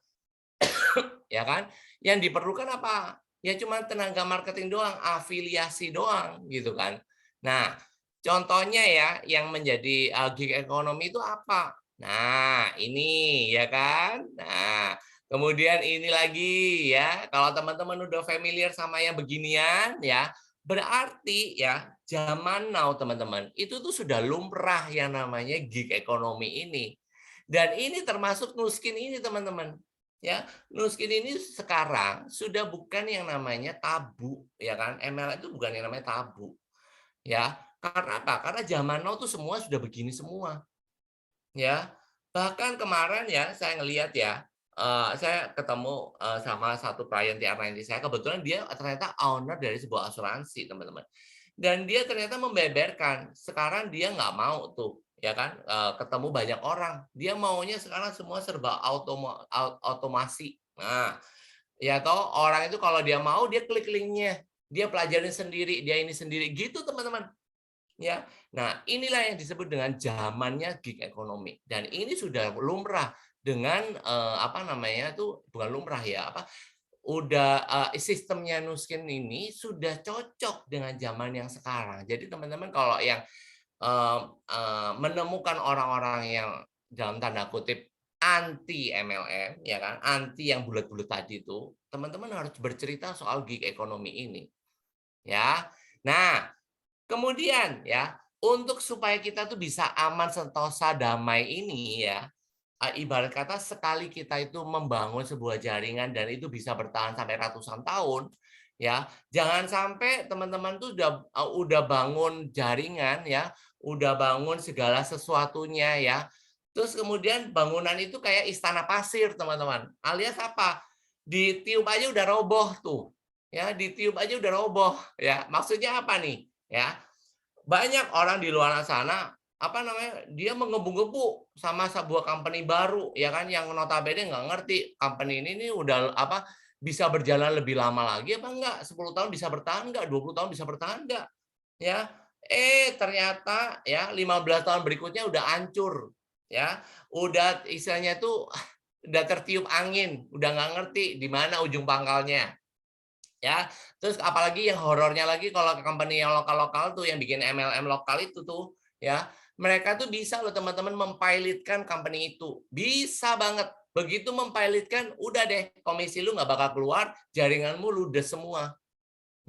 ya kan? Yang diperlukan apa? Ya cuma tenaga marketing doang, afiliasi doang gitu kan. Nah, Contohnya ya, yang menjadi gig ekonomi itu apa? Nah, ini ya kan. Nah, kemudian ini lagi ya, kalau teman-teman udah familiar sama yang beginian ya, berarti ya zaman now teman-teman, itu tuh sudah lumrah yang namanya gig ekonomi ini. Dan ini termasuk Nuskin ini teman-teman. Ya, Nuskin ini sekarang sudah bukan yang namanya tabu, ya kan? ML itu bukan yang namanya tabu. Ya, karena apa? Karena zaman now tuh semua sudah begini semua, ya. Bahkan kemarin ya saya ngelihat ya, saya ketemu, sama satu klien TR90 saya, kebetulan dia ternyata owner dari sebuah asuransi, teman-teman. Dan dia ternyata membeberkan, sekarang dia nggak mau tuh, ya kan, ketemu banyak orang. Dia maunya sekarang semua serba otomasi. Nah, ya toh orang itu kalau dia mau dia klik linknya, dia pelajarin sendiri, dia ini sendiri, gitu teman-teman. Ya. Nah, inilah yang disebut dengan zamannya gig ekonomi dan ini sudah lumrah dengan, apa namanya tuh, bukan lumrah ya, apa, udah, sistemnya Nuskin ini sudah cocok dengan zaman yang sekarang. Jadi teman-teman kalau yang, eee eee, menemukan orang-orang yang dalam tanda kutip anti MLM ya kan, anti yang bulat-bulat tadi itu, teman-teman harus bercerita soal gig ekonomi ini, ya. Nah, kemudian ya, untuk supaya kita tuh bisa aman, sentosa, damai ini ya, ibarat kata sekali kita itu membangun sebuah jaringan dan itu bisa bertahan sampai ratusan tahun, ya, jangan sampai teman-teman tuh udah bangun jaringan ya, udah bangun segala sesuatunya ya, terus kemudian bangunan itu kayak istana pasir teman-teman, alias apa, ditiup aja udah roboh tuh, ya, ditiup aja udah roboh ya. Maksudnya apa nih? Ya, banyak orang di luar sana, apa namanya, dia menggebu-gebu sama sebuah company baru, ya kan, yang notabene nggak ngerti company ini nih udah apa, bisa berjalan lebih lama lagi apa enggak, 10 tahun bisa bertahan enggak, 20 tahun bisa bertahan enggak, ya. Ternyata ya 15 tahun berikutnya udah hancur, ya. Udah istilahnya tuh udah tertiup angin, udah nggak ngerti di mana ujung pangkalnya. Ya, terus apalagi yang horornya lagi kalau company yang lokal-lokal tuh yang bikin MLM lokal itu tuh, ya, mereka tuh bisa loh teman-teman mempilotkan company itu, bisa banget. Begitu mempilotkan, udah deh komisi lu nggak bakal keluar, jaringanmu ludes semua.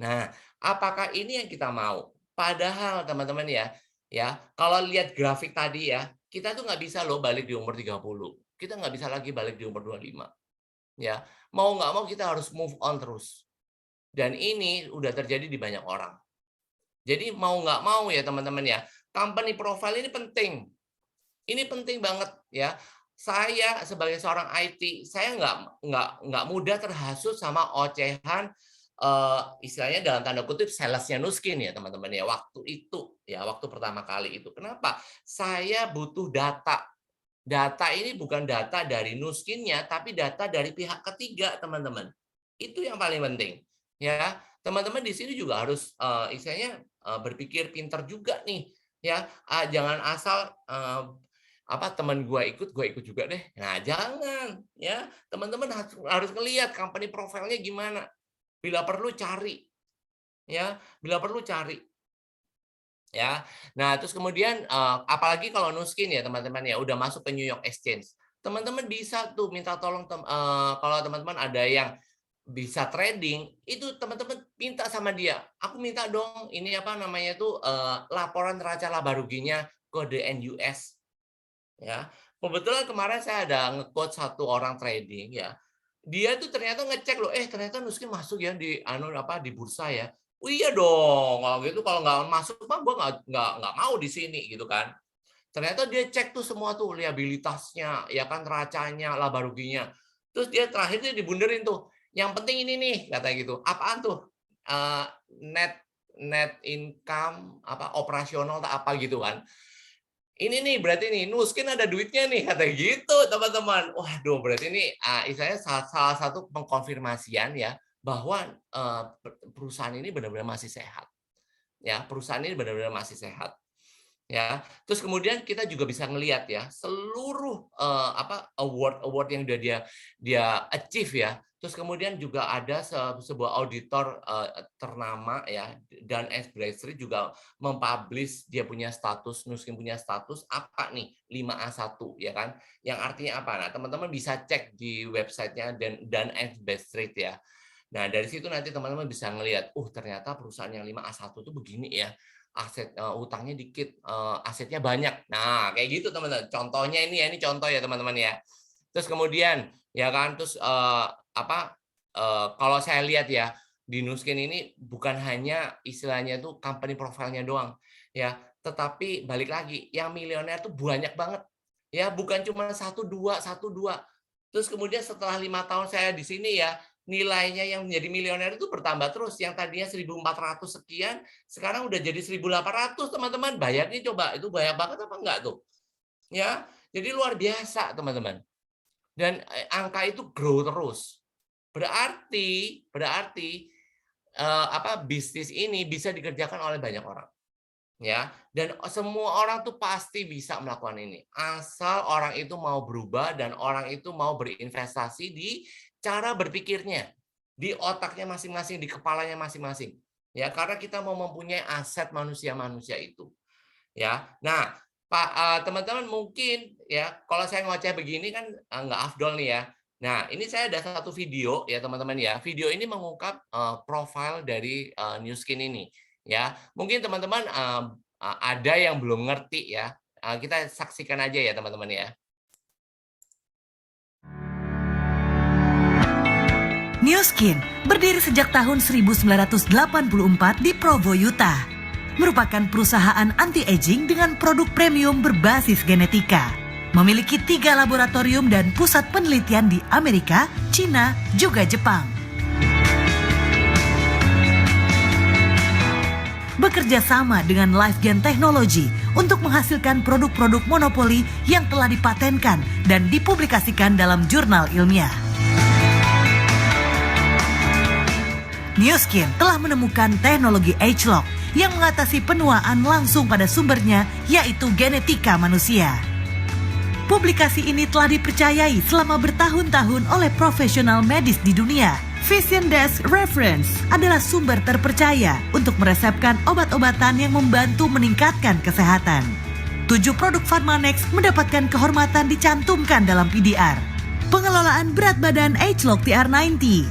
Nah, apakah ini yang kita mau? Padahal teman-teman ya, ya kalau lihat grafik tadi ya, kita tuh nggak bisa loh balik di umur 30. Kita nggak bisa lagi balik di umur 25. Ya, mau nggak mau kita harus move on terus. Dan ini udah terjadi di banyak orang. Jadi mau nggak mau ya teman-teman ya, company profile ini penting. Ini penting banget ya. Saya sebagai seorang IT, saya nggak mudah terhasut sama ocehan, istilahnya dalam tanda kutip salesnya Nuskin ya teman-teman ya, waktu itu ya, waktu pertama kali itu. Kenapa? Saya butuh data. Data ini bukan data dari Nuskinnya, tapi data dari pihak ketiga, teman-teman. Itu yang paling penting, ya. Teman-teman di sini juga harus, istilahnya, berpikir pintar juga nih, ya. Jangan asal, apa, teman gua ikut juga deh. Nah, jangan, ya. Teman-teman harus harus ngelihat company profile-nya gimana. Bila perlu cari, ya. Bila perlu cari. Ya. Nah, terus kemudian, apalagi kalau Nuskin ya teman-teman ya, udah masuk ke New York Exchange. Teman-teman bisa tuh minta tolong kalau teman-teman ada yang bisa trading, itu teman-teman minta sama dia, "Aku minta dong ini apa namanya tuh, laporan neraca laba ruginya ke DNUS." Ya. Kebetulan kemarin saya ada nge-coach satu orang trading ya, dia tuh ternyata ngecek loh, ternyata Nuskin masuk ya di anu apa, di bursa ya. Oh iya dong, kalau gitu kalau nggak masuk mah gua nggak mau di sini gitu kan. Ternyata dia cek tuh semua tuh liabilitasnya, ya kan neracanya, laba ruginya. Terus dia terakhir dia dibunderin tuh, "Yang penting ini nih," katanya gitu. "Apaan tuh?" Eee, net net income apa operasional atau apa gitu kan. Ini nih berarti nih, Nuskin ada duitnya nih, kata gitu teman-teman. Waduh berarti ini, istilahnya salah satu pengkonfirmasian ya, bahwa, perusahaan ini benar-benar masih sehat. Ya, perusahaan ini benar-benar masih sehat. ya. Terus kemudian kita juga bisa ngelihat ya seluruh award yang udah dia achieve ya. Terus kemudian juga ada sebuah auditor ternama ya, dan Bradstreet juga mempublish dia punya status, Nuskin punya status apa nih 5A1 ya kan. Yang artinya apa? Nah, teman-teman bisa cek di websitenya dan Bradstreet ya. Nah, dari situ nanti teman-teman bisa ngelihat, ternyata perusahaan yang 5A1 itu begini ya. Utangnya dikit, asetnya banyak. Nah, kayak gitu teman-teman. Contohnya ini ya, ini contoh ya teman-teman ya. Terus kemudian ya kan, terus kalau saya lihat ya di Nuskin ini bukan hanya istilahnya itu company profile-nya doang ya, tetapi balik lagi yang milioner tuh banyak banget. Ya, bukan cuma satu dua. Terus kemudian setelah 5 tahun saya di sini ya, nilainya yang menjadi milioner itu bertambah terus. Yang tadinya 1.400 sekian, sekarang udah jadi 1.800 teman-teman. Bayarnya coba, itu banyak banget apa enggak tuh? Ya, jadi luar biasa teman-teman. Dan angka itu grow terus. Berarti bisnis ini bisa dikerjakan oleh banyak orang. Ya, dan semua orang tuh pasti bisa melakukan ini. Asal orang itu mau berubah dan orang itu mau berinvestasi di cara berpikirnya, di otaknya masing-masing, di kepalanya masing-masing. Ya, karena kita mau mempunyai aset manusia-manusia itu. Ya. Nah, teman-teman mungkin ya kalau saya ngoceh begini kan nggak afdol nih ya. Nah, ini saya ada satu video ya teman-teman ya. Video ini mengungkap profil dari Nuskin ini ya. Mungkin teman-teman ada yang belum ngerti ya. Kita saksikan aja ya teman-teman ya. Nuskin berdiri sejak tahun 1984 di Provo, Utah. Merupakan perusahaan anti-aging dengan produk premium berbasis genetika. Memiliki 3 laboratorium dan pusat penelitian di Amerika, China, juga Jepang. Bekerja sama dengan LifeGen Technology untuk menghasilkan produk-produk monopoli yang telah dipatenkan dan dipublikasikan dalam jurnal ilmiah. Nuskin telah menemukan teknologi ageLOC yang mengatasi penuaan langsung pada sumbernya, yaitu genetika manusia. Publikasi ini telah dipercayai selama bertahun-tahun oleh profesional medis di dunia. Vision Desk Reference adalah sumber terpercaya untuk meresepkan obat-obatan yang membantu meningkatkan kesehatan. 7 produk Pharmanex mendapatkan kehormatan dicantumkan dalam PDR. Pengelolaan berat badan ageLOC TR90.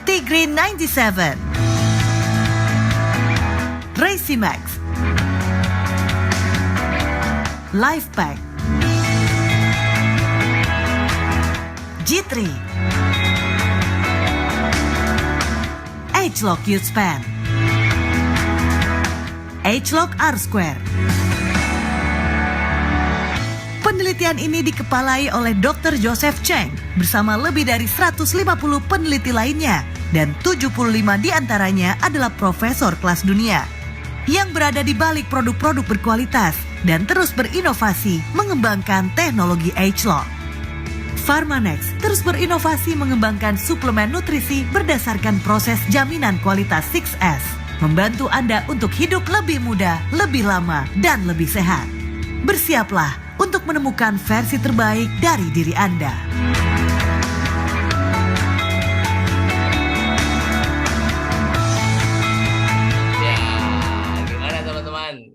T-Green 97, Racimax, LifePack, G3, ageLOC Youth Span, ageLOC R-Square. Penelitian ini dikepalai oleh Dr. Joseph Cheng bersama lebih dari 150 peneliti lainnya, dan 75 diantaranya adalah profesor kelas dunia yang berada di balik produk-produk berkualitas dan terus berinovasi mengembangkan teknologi ageLOC. Pharmanex terus berinovasi mengembangkan suplemen nutrisi berdasarkan proses jaminan kualitas 6S, membantu Anda untuk hidup lebih muda, lebih lama, dan lebih sehat. Bersiaplah untuk menemukan versi terbaik dari diri Anda.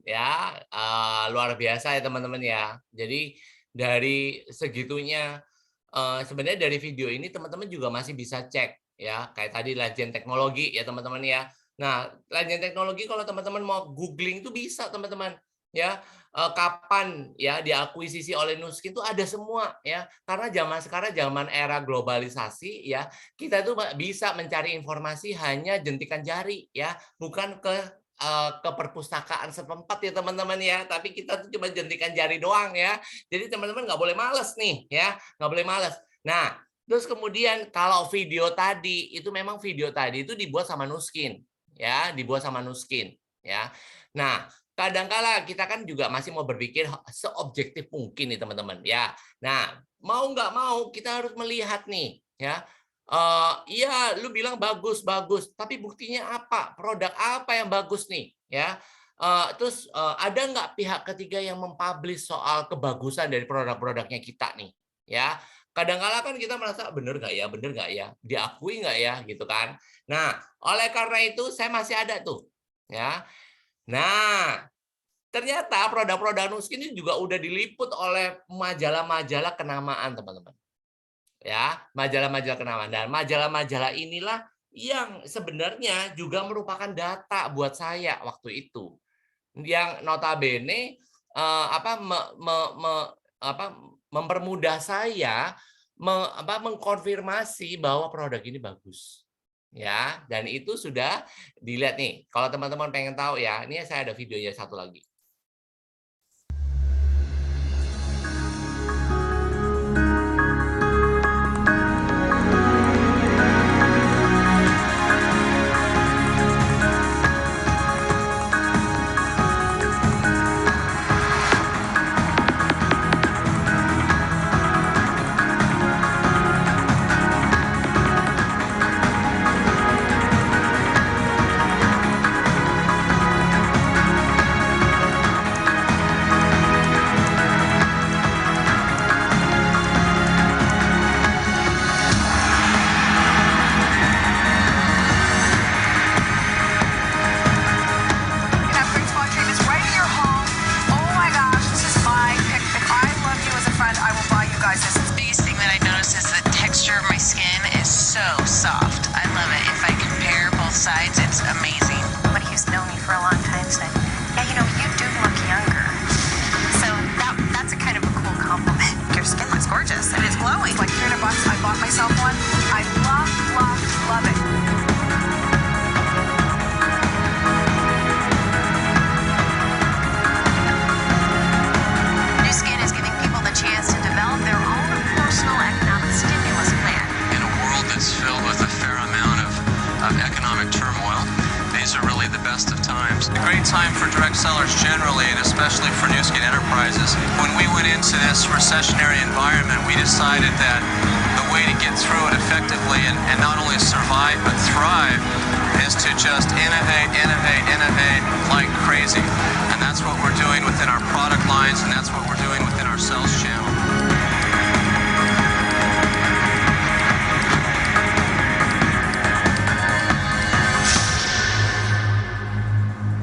Ya, luar biasa ya teman-teman ya. Jadi dari segitunya sebenarnya dari video ini teman-teman juga masih bisa cek ya, kayak tadi Legend Teknologi ya teman-teman ya. Nah, Legend Teknologi kalau teman-teman mau googling itu bisa teman-teman ya. Kapan ya diakuisisi oleh Nuskin itu ada semua ya. Karena zaman sekarang zaman era globalisasi ya, kita tuh bisa mencari informasi hanya jentikan jari ya, bukan ke perpustakaan setempat ya teman-teman ya, tapi kita tuh cuma jentikan jari doang ya. Jadi teman-teman nggak boleh males nih ya, nggak boleh males. Nah, terus kemudian kalau video tadi itu memang video tadi itu dibuat sama Nuskin ya, dibuat sama Nuskin ya. Nah, kadangkala kita kan juga masih mau berpikir seobjektif mungkin nih teman-teman ya. Nah, mau nggak mau kita harus melihat nih ya, Iya, lu bilang bagus bagus, tapi buktinya apa? Produk apa yang bagus nih, ya? Terus, ada nggak pihak ketiga yang mem-publish soal kebagusan dari produk-produknya kita nih, ya? Kadang kala kan kita merasa, bener nggak ya? Diakui nggak ya?" Gitu kan. Nah, oleh karena itu saya masih ada tuh, ya. Nah, ternyata produk-produk Nuskin ini juga udah diliput oleh majalah-majalah kenamaan, teman-teman. Ya, majalah-majalah kenamaan dan majalah-majalah inilah yang sebenarnya juga merupakan data buat saya waktu itu. Yang notabene, apa, mempermudah saya mengkonfirmasi bahwa produk ini bagus. Ya, dan itu sudah dilihat nih, kalau teman-teman pengen tahu ya, ini saya ada videonya satu lagi. Have Green Spot treatments right in your home. Oh my gosh, this is my pick. If I love you as a friend, I will buy you guys this. The biggest thing that I noticed is the texture of my skin is so soft. I love it. If I compare both sides, it's amazing. Somebody who's known me for a long time said, "Yeah, you know, you do look younger." So that's a kind of a cool compliment. Your skin looks gorgeous and it's glowing. Like $300, I bought myself one. I love it. New Skin is giving people the chance to develop their own personal economic stimulus plan. In a world that's filled with a fair amount of economic turmoil, these are really the best of times. A great time for direct sellers generally, and especially for New Skin Enterprises. When we went into this recessionary environment, we decided that the way to get through it effectively and not only survive but thrive is to just innovate like crazy. And that's what we're doing within our product lines, and that's what we're doing within our sales channel.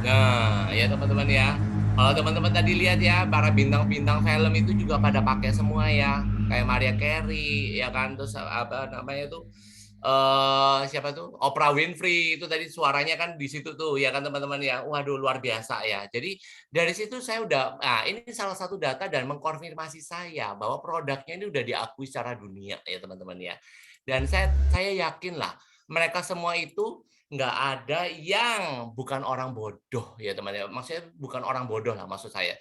Nah, ya teman-teman ya. Kalau teman-teman tadi lihat ya, para bintang-bintang film itu juga pada pakai semua ya. Kayak Maria Carey, ya kan. Terus apa namanya tuh? Siapa tuh? Oprah Winfrey itu tadi suaranya kan di situ tuh ya kan teman-teman ya. Waduh luar biasa ya. Jadi dari situ saya udah, nah ini salah satu data dan mengkonfirmasi saya bahwa produknya ini udah diakui secara dunia ya teman-teman ya. Dan saya yakin lah mereka semua itu nggak ada yang bukan orang bodoh ya teman ya. Maksudnya bukan orang bodoh lah maksud saya.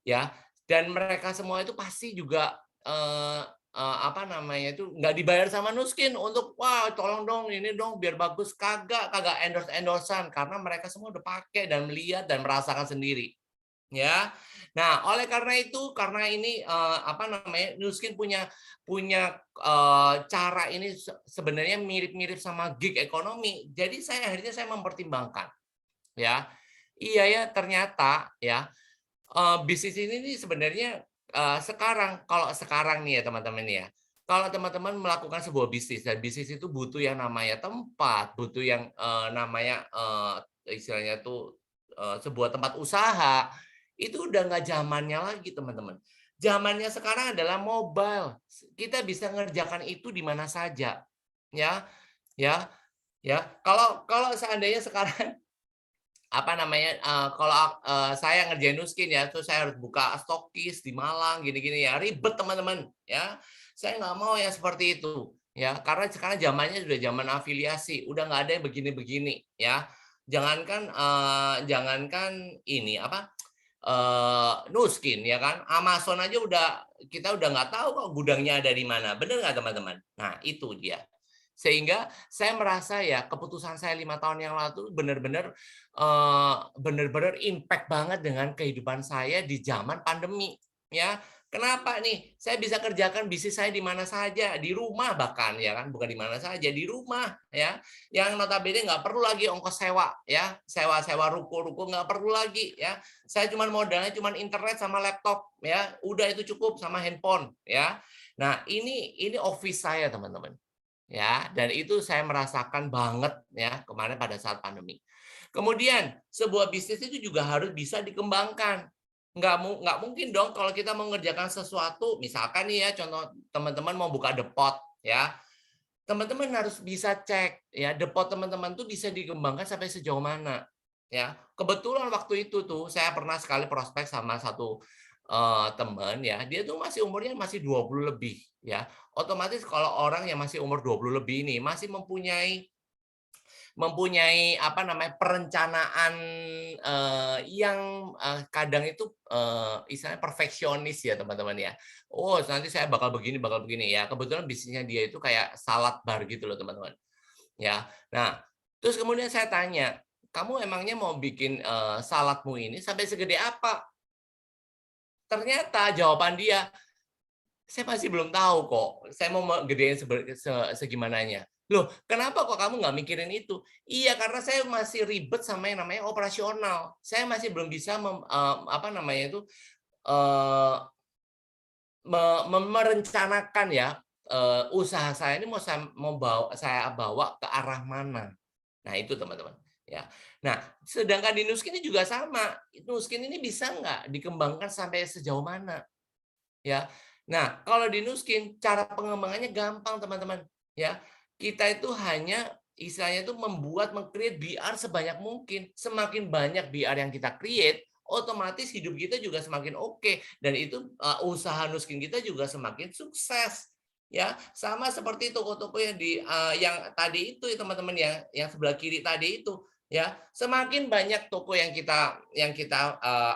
Ya, dan mereka semua itu pasti juga, apa namanya itu, nggak dibayar sama Nuskin untuk, "Wah, tolong dong, ini dong, biar bagus." Kagak endorse-endorse-an, karena mereka semua udah pakai dan melihat dan merasakan sendiri, ya. Nah, oleh karena itu, karena ini, apa namanya, Nuskin punya punya, cara ini sebenarnya mirip-mirip sama gig ekonomi, jadi akhirnya saya mempertimbangkan, ya. Iya ya, ternyata ya, bisnis ini nih sebenarnya, kalau sekarang nih ya teman-teman ya, kalau teman-teman melakukan sebuah bisnis dan bisnis itu butuh yang namanya tempat, butuh yang, namanya, istilahnya tuh, sebuah tempat usaha, itu udah nggak zamannya lagi teman-teman. Zamannya sekarang adalah mobile, kita bisa ngerjakan itu di mana saja, ya ya ya. Kalau kalau seandainya sekarang apa namanya, kalau saya ngerjain Nuskin ya, terus saya harus buka Stokis di Malang, gini-gini ya, ribet teman-teman, ya. Saya nggak mau yang seperti itu, ya. Karena sekarang zamannya sudah zaman afiliasi, udah nggak ada yang begini-begini, ya. Jangankan ini, apa, Nuskin, ya kan, Amazon aja kita udah nggak tahu kok gudangnya ada di mana, bener nggak teman-teman? Nah, itu dia. Sehingga saya merasa ya keputusan saya 5 tahun yang lalu benar-benar, benar-benar impact banget dengan kehidupan saya di zaman pandemi, ya. Kenapa nih? Saya bisa kerjakan bisnis saya di mana saja, di rumah bahkan ya kan, bukan di mana saja, di rumah ya. Yang notabene nggak perlu lagi ongkos sewa ya, sewa-sewa ruko-ruko nggak perlu lagi ya. Saya modalnya cuma internet sama laptop ya, udah itu cukup sama handphone ya. Nah, ini office saya teman-teman. Ya, dan itu saya merasakan banget ya kemarin pada saat pandemi. Kemudian sebuah bisnis itu juga harus bisa dikembangkan. Nggak mungkin dong kalau kita mengerjakan sesuatu, misalkan nih ya contoh teman-teman mau buka depot ya, teman-teman harus bisa cek ya depot teman-teman tuh bisa dikembangkan sampai sejauh mana ya. Kebetulan waktu itu tuh saya pernah sekali prospek sama satu teman ya, dia tuh masih umurnya masih 20 lebih ya. Otomatis kalau orang yang masih umur 20 lebih ini masih mempunyai mempunyai apa namanya perencanaan yang kadang itu istilahnya perfeksionis ya teman-teman ya. Oh nanti saya bakal begini ya. Kebetulan bisnisnya dia itu kayak salad bar gitu loh teman-teman. Ya. Nah terus kemudian saya tanya, kamu emangnya mau bikin saladmu ini sampai segede apa? Ternyata jawaban dia, saya masih belum tahu kok. Saya mau gedein segimananya. Loh, kenapa kok kamu nggak mikirin itu? Iya, karena saya masih ribet sama yang namanya operasional. Saya masih belum bisa apa namanya itu eh, merencanakan ya usaha saya ini saya bawa ke arah mana. Nah, itu teman-teman. Ya. Nah, sedangkan di Nuskin ini juga sama. Nuskin ini bisa nggak dikembangkan sampai sejauh mana? Ya. Nah, kalau di Nuskin cara pengembangannya gampang, teman-teman. Ya. Kita itu hanya istilahnya itu meng-create BR sebanyak mungkin. Semakin banyak BR yang kita create, otomatis hidup kita juga semakin oke dan itu usaha Nuskin kita juga semakin sukses. Ya, sama seperti toko-toko yang yang tadi itu ya teman-teman yang sebelah kiri tadi itu ya. Semakin banyak toko yang kita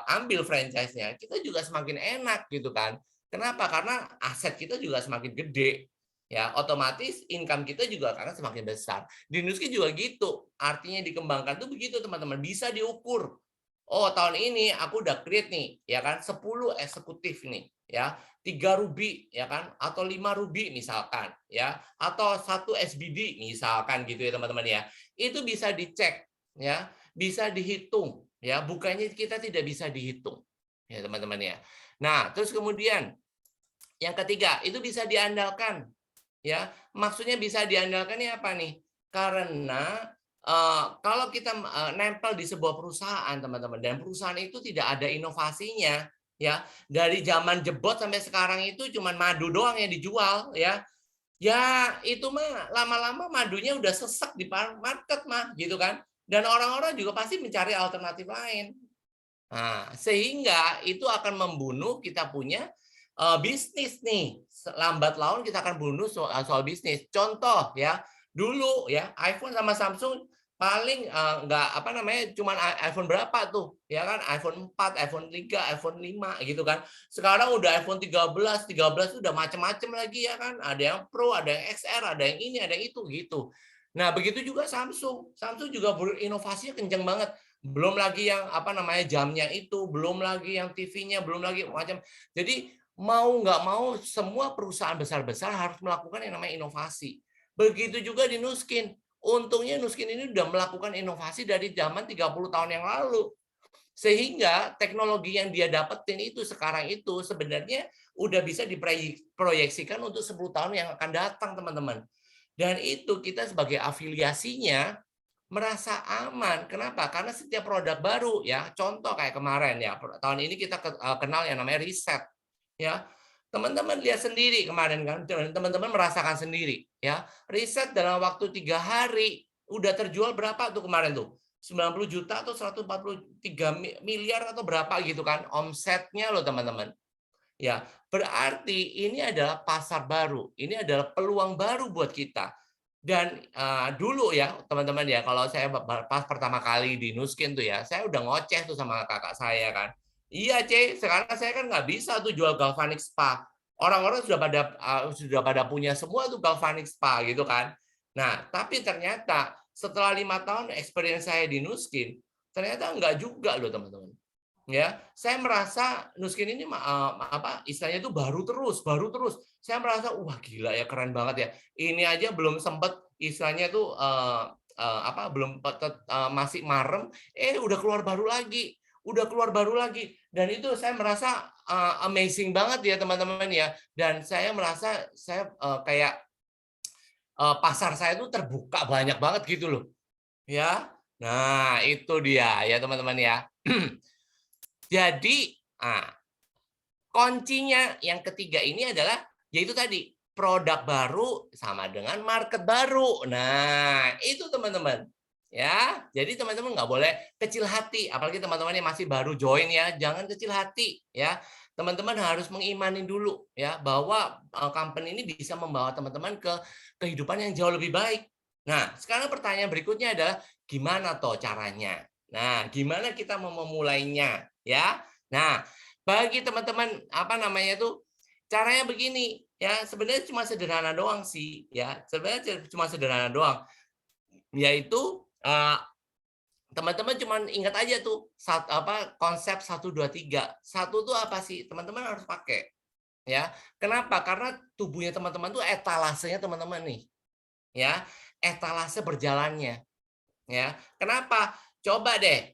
ambil franchise-nya, kita juga semakin enak gitu kan. Kenapa? Karena aset kita juga semakin gede. Ya, otomatis income kita juga karena semakin besar. Di Nuskin juga gitu. Artinya dikembangkan tuh begitu teman-teman, bisa diukur. Oh, tahun ini aku udah create nih, ya kan, 10 eksekutif nih, ya. 3 Ruby, ya kan, atau 5 Ruby misalkan, ya, atau 1 SBD misalkan gitu ya teman-teman ya. Itu bisa dicek, ya, bisa dihitung, ya, bukannya kita tidak bisa dihitung, ya teman-teman ya. Nah, terus kemudian yang ketiga, itu bisa diandalkan, ya. Maksudnya bisa diandalkan ini apa nih? Karena kalau kita nempel di sebuah perusahaan, teman-teman, dan perusahaan itu tidak ada inovasinya, ya dari zaman jebot sampai sekarang itu cuma madu doang yang dijual, ya itu mah lama-lama madunya udah sesek di market mah, gitu kan? Dan orang-orang juga pasti mencari alternatif lain. Nah, sehingga itu akan membunuh kita punya bisnis nih. Lambat laun kita akan bunuh soal bisnis. Contoh ya, dulu ya iPhone sama Samsung paling nggak apa namanya cuman iPhone berapa tuh ya kan, iPhone 4, iPhone 3, iPhone 5 gitu kan. Sekarang udah iPhone 13 udah macam-macam lagi ya kan, ada yang Pro, ada yang XR, ada yang ini, ada yang itu gitu. Nah begitu juga Samsung juga berinovasinya kenceng banget, belum lagi yang apa namanya jamnya itu, belum lagi yang TV-nya, belum lagi macam. Jadi mau nggak mau semua perusahaan besar-besar harus melakukan yang namanya inovasi. Begitu juga di Nuskin. Untungnya Nuskin ini sudah melakukan inovasi dari zaman 30 tahun yang lalu. Sehingga teknologi yang dia dapetin itu sekarang itu sebenarnya udah bisa diproyeksikan untuk 10 tahun yang akan datang, teman-teman. Dan itu kita sebagai afiliasinya merasa aman. Kenapa? Karena setiap produk baru ya, contoh kayak kemarin ya, tahun ini kita kenal yang namanya riset. Ya, teman-teman lihat sendiri kemarin kan, teman-teman merasakan sendiri ya. Riset dalam waktu 3 hari udah terjual berapa tuh kemarin tuh? 90 juta atau 143 miliar atau berapa gitu kan omsetnya loh teman-teman. Ya, berarti ini adalah pasar baru. Ini adalah peluang baru buat kita. Dan dulu ya teman-teman ya, kalau saya pas pertama kali di Nuskin tuh ya, saya udah ngoceh tuh sama kakak saya kan. Iya, sekarang saya kan nggak bisa tuh jual galvanic spa. Orang-orang sudah pada punya semua tuh galvanic spa gitu kan. Nah, tapi ternyata setelah 5 tahun experience saya di Nuskin, ternyata nggak juga loh teman-teman. Ya, saya merasa Nuskin ini istilahnya itu baru terus. Saya merasa, wah gila ya, keren banget ya. Ini aja belum sempet istilahnya itu belum masih marem, udah keluar baru lagi, Dan itu saya merasa amazing banget ya teman-teman ya. Dan saya merasa saya kayak pasar saya itu terbuka banyak banget gitu loh, ya. Nah, itu dia ya teman-teman ya. Jadi, kuncinya yang ketiga ini adalah yaitu tadi, produk baru sama dengan market baru. Nah, itu teman-teman. Ya, jadi teman-teman nggak boleh kecil hati, apalagi teman-teman yang masih baru join ya, jangan kecil hati ya. Teman-teman harus mengimani dulu ya bahwa company ini bisa membawa teman-teman ke kehidupan yang jauh lebih baik. Nah, sekarang pertanyaan berikutnya adalah gimana toh caranya? Nah, gimana kita mau memulainya ya? Nah, bagi teman-teman caranya begini ya, sebenarnya cuma sederhana doang sih ya. Sebenarnya cuma sederhana doang. Yaitu teman-teman cuma ingat aja tuh konsep 1, 2, 3. Satu tuh apa sih? Teman-teman harus pakai ya. Kenapa? Karena tubuhnya teman-teman tuh etalasenya teman-teman nih ya. Etalase berjalannya ya. Kenapa? Coba deh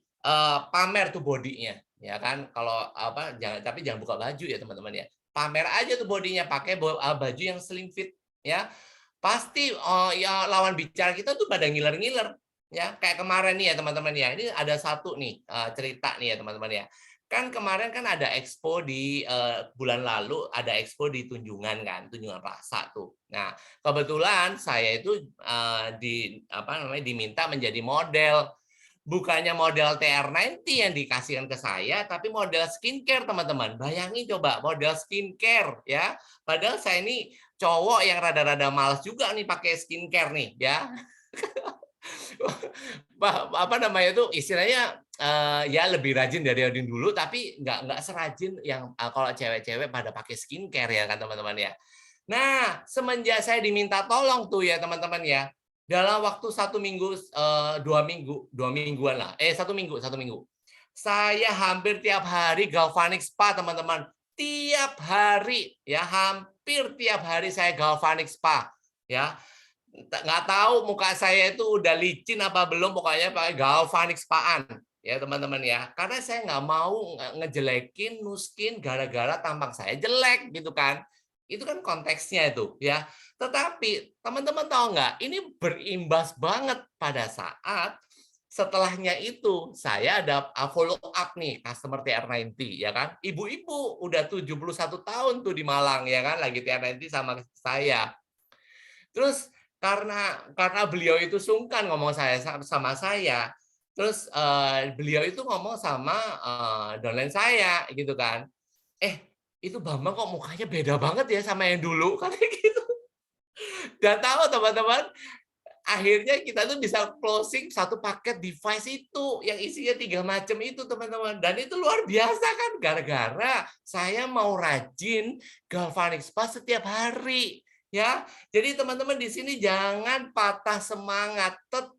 pamer tuh bodinya ya kan. Kalau jangan buka baju ya teman-teman ya. Pamer aja tuh bodinya pakai baju yang slim fit ya. Pasti ya lawan bicara kita tuh pada ngiler-ngiler ya. Kayak kemarin nih ya teman-teman ya. Ini ada satu nih cerita nih ya teman-teman ya. Kan kemarin kan ada expo di bulan lalu, ada expo di Tunjungan kan, Tunjungan Rasa tuh. Nah, kebetulan saya itu diminta menjadi model. Bukannya model TR90 yang dikasihkan ke saya, tapi model skincare teman-teman. Bayangin coba model skincare ya. Padahal saya ini cowok yang rada-rada malas juga nih pakai skincare nih ya. Itu istilahnya ya lebih rajin dari yang dulu, tapi nggak serajin yang kalau cewek-cewek pada pakai skincare ya kan teman-teman ya. Nah, semenjak saya diminta tolong tuh ya teman-teman ya, dalam waktu 1 minggu, 2 mingguan lah, 1 minggu, saya hampir tiap hari galvanic spa teman-teman, tiap hari ya, hampir tiap hari saya galvanic spa ya. Nggak tahu muka saya itu udah licin apa belum, pokoknya pakai galvanic spaan ya teman-teman ya, karena saya nggak mau ngejelekin Nuskin gara-gara tampang saya jelek gitu kan. Itu kan konteksnya itu ya. Tetapi teman-teman tahu nggak, ini berimbas banget pada saat setelahnya itu saya ada follow up nih customer TR90 ya kan. Ibu-ibu udah 71 tahun tuh di Malang ya kan, lagi TR90 sama saya. Terus karena beliau itu sungkan ngomong sama saya, terus beliau itu ngomong sama downline saya gitu kan, itu Bambang kok mukanya beda banget ya sama yang dulu, katanya gitu. Dan tahu teman-teman, akhirnya kita tuh bisa closing satu paket device itu yang isinya 3 macam itu teman-teman, dan itu luar biasa kan, gara-gara saya mau rajin galvanic spa setiap hari ya. Jadi teman-teman di sini jangan patah semangat, tetap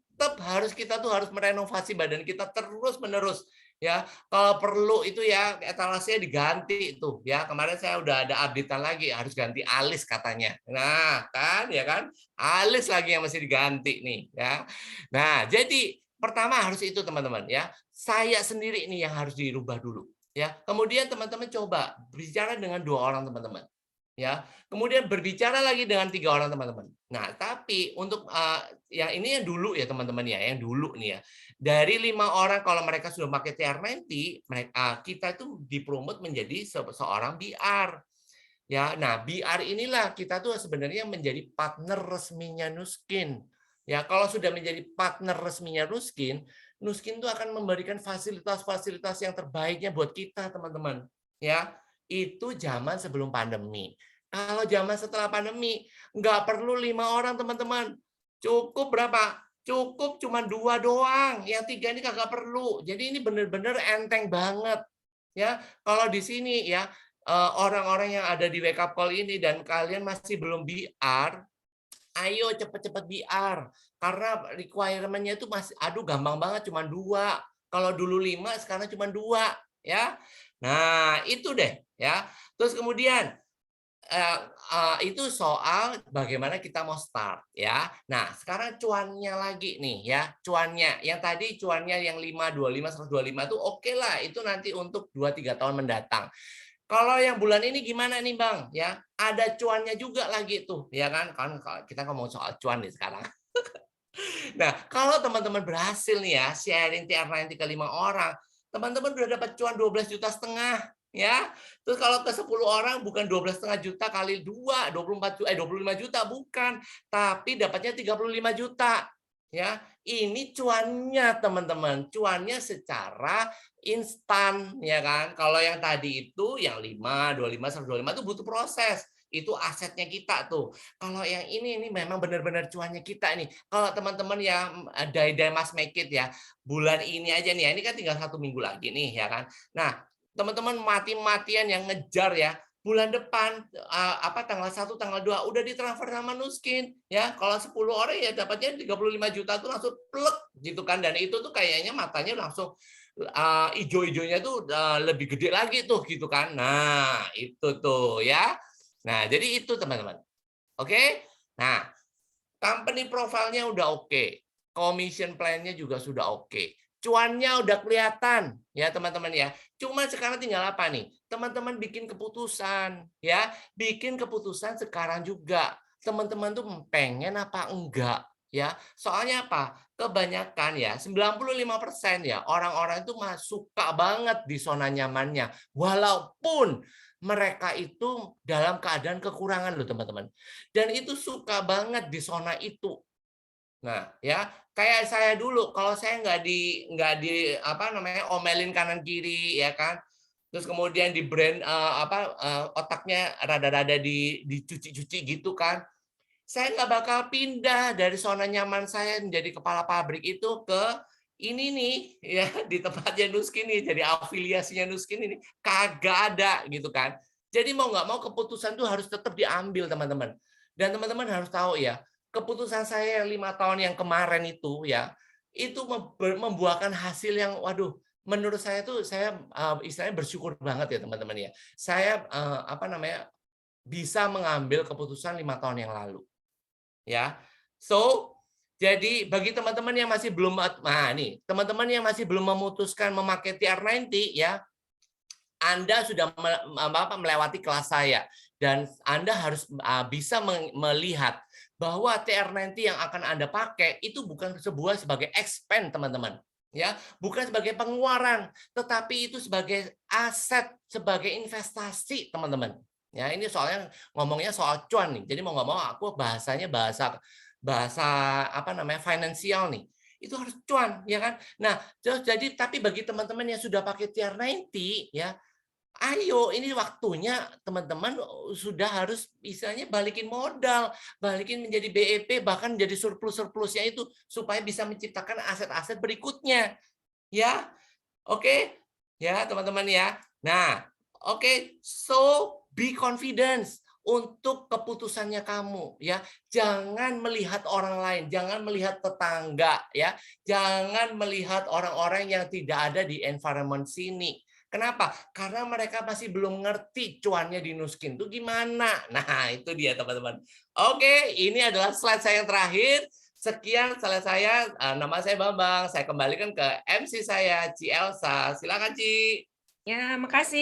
kita tuh harus merenovasi badan kita terus-menerus ya. Kalau perlu itu ya etalasenya diganti itu ya. Kemarin saya udah ada updatean lagi, harus ganti alis katanya. Nah, kan ya kan? Alis lagi yang masih diganti nih ya. Nah, jadi pertama harus itu teman-teman ya. Saya sendiri nih yang harus dirubah dulu ya. Kemudian teman-teman coba bicara dengan 2 orang teman-teman. Ya, kemudian berbicara lagi dengan 3 orang teman-teman. Nah, tapi untuk yang ini yang dulu ya teman-teman ya, yang dulu nih ya. Dari 5 orang kalau mereka sudah pakai TR90, kita itu dipromot menjadi seorang BR. Ya, nah BR inilah kita tuh sebenarnya menjadi partner resminya Nuskin. Ya, kalau sudah menjadi partner resminya Nuskin, Nuskin tuh akan memberikan fasilitas-fasilitas yang terbaiknya buat kita, teman-teman. Ya, itu zaman sebelum pandemi. Kalau zaman setelah pandemi, nggak perlu 5 orang, teman-teman. Cukup berapa? Cukup cuma 2 doang. Yang 3 ini kagak perlu. Jadi ini benar-benar enteng banget. Ya, kalau di sini ya, orang-orang yang ada di wake up call ini dan kalian masih belum BR, ayo cepet-cepet BR. Karena requirement-nya itu masih, gampang banget, cuma 2. Kalau dulu 5, sekarang cuma 2. ya. Nah, itu deh ya. Terus kemudian itu soal bagaimana kita mau start ya. Nah, sekarang cuannya lagi nih ya, cuannya. Yang tadi cuannya yang 525, 125 itu oke lah, itu nanti untuk 2-3 tahun mendatang. Kalau yang bulan ini gimana nih Bang? Ya, ada cuannya juga lagi tuh, ya kan? Kan kita ngomong soal cuan nih sekarang. Nah, kalau teman-teman berhasil nih ya, sharing TR90 ke 5 orang, teman-teman udah dapat cuan 12,5 juta ya. Terus kalau ke 10 orang bukan 12,5 juta kali 2, 25 juta bukan, tapi dapatnya 35 juta. Ya, ini cuannya teman-teman, cuannya secara instan ya kan. Kalau yang tadi itu yang 5, 25, 125 itu butuh proses. Itu asetnya kita tuh. Kalau yang ini memang benar-benar cuannya kita nih. Kalau teman-teman yang die must make it ya, bulan ini aja nih, ini kan tinggal 1 minggu lagi nih ya kan. Nah, teman-teman mati-matian yang ngejar ya, bulan depan tanggal 1, tanggal 2 udah ditransfer sama Nuskin ya. Kalau 10 orang ya dapatnya 35 juta tuh langsung plek gitu kan, dan itu tuh kayaknya matanya langsung ijo-ijonya tuh lebih gede lagi tuh gitu kan. Nah, itu tuh ya. Nah, jadi itu teman-teman. Oke? Nah, company profile-nya udah oke. Commission plan-nya juga sudah oke. Cuannya udah kelihatan ya teman-teman ya. Cuma sekarang tinggal apa nih? Teman-teman bikin keputusan ya. Bikin keputusan sekarang juga. Teman-teman tuh pengen apa enggak ya. Soalnya apa? Kebanyakan ya 95% ya orang-orang itu suka banget di zona nyamannya. Walaupun mereka itu dalam keadaan kekurangan loh teman-teman. Dan itu suka banget di zona itu. Nah, ya kayak saya dulu kalau saya nggak di omelin kanan kiri ya kan. Terus kemudian di brand otaknya rada-rada dicuci-cuci gitu kan. Saya nggak bakal pindah dari zona nyaman saya menjadi kepala pabrik itu ke ini nih ya di tempatnya Nuskin nih, jadi afiliasinya Nuskin ini kagak ada gitu kan. Jadi mau nggak mau keputusan itu harus tetap diambil teman-teman. Dan teman-teman harus tahu ya, keputusan saya 5 tahun yang kemarin itu ya, itu membuahkan hasil yang waduh, menurut saya tuh saya istilahnya bersyukur banget ya teman-teman ya. Saya bisa mengambil keputusan 5 tahun yang lalu. Ya. So, jadi bagi teman-teman yang masih belum teman-teman yang masih belum memutuskan memakai TR90 ya, Anda sudah melewati kelas saya dan Anda harus bisa melihat bahwa TR90 yang akan Anda pakai itu bukan sebagai expense teman-teman. Ya, bukan sebagai pengeluaran, tetapi itu sebagai aset, sebagai investasi, teman-teman. Ya, ini soalnya ngomongnya soal cuan nih. Jadi mau nggak mau aku bahasanya bahasa finansial nih. Itu harus cuan, ya kan? Nah, jadi tapi bagi teman-teman yang sudah pakai TR90 ya, ayo ini waktunya teman-teman sudah harus misalnya balikin modal, balikin menjadi BEP, bahkan menjadi surplus-surplusnya itu supaya bisa menciptakan aset-aset berikutnya. Ya. Oke? Ya, teman-teman ya. Nah, oke, so be confident untuk keputusannya kamu ya. Jangan melihat orang lain, jangan melihat tetangga ya. Jangan melihat orang-orang yang tidak ada di environment sini. Kenapa? Karena mereka masih belum ngerti cuannya di Nuskin itu gimana. Nah, itu dia teman-teman. Oke, ini adalah slide saya yang terakhir. Sekian slide saya. Nama saya Bambang. Saya kembalikan ke MC saya, Ci Elsa. Silakan, Ci. Ya, makasih.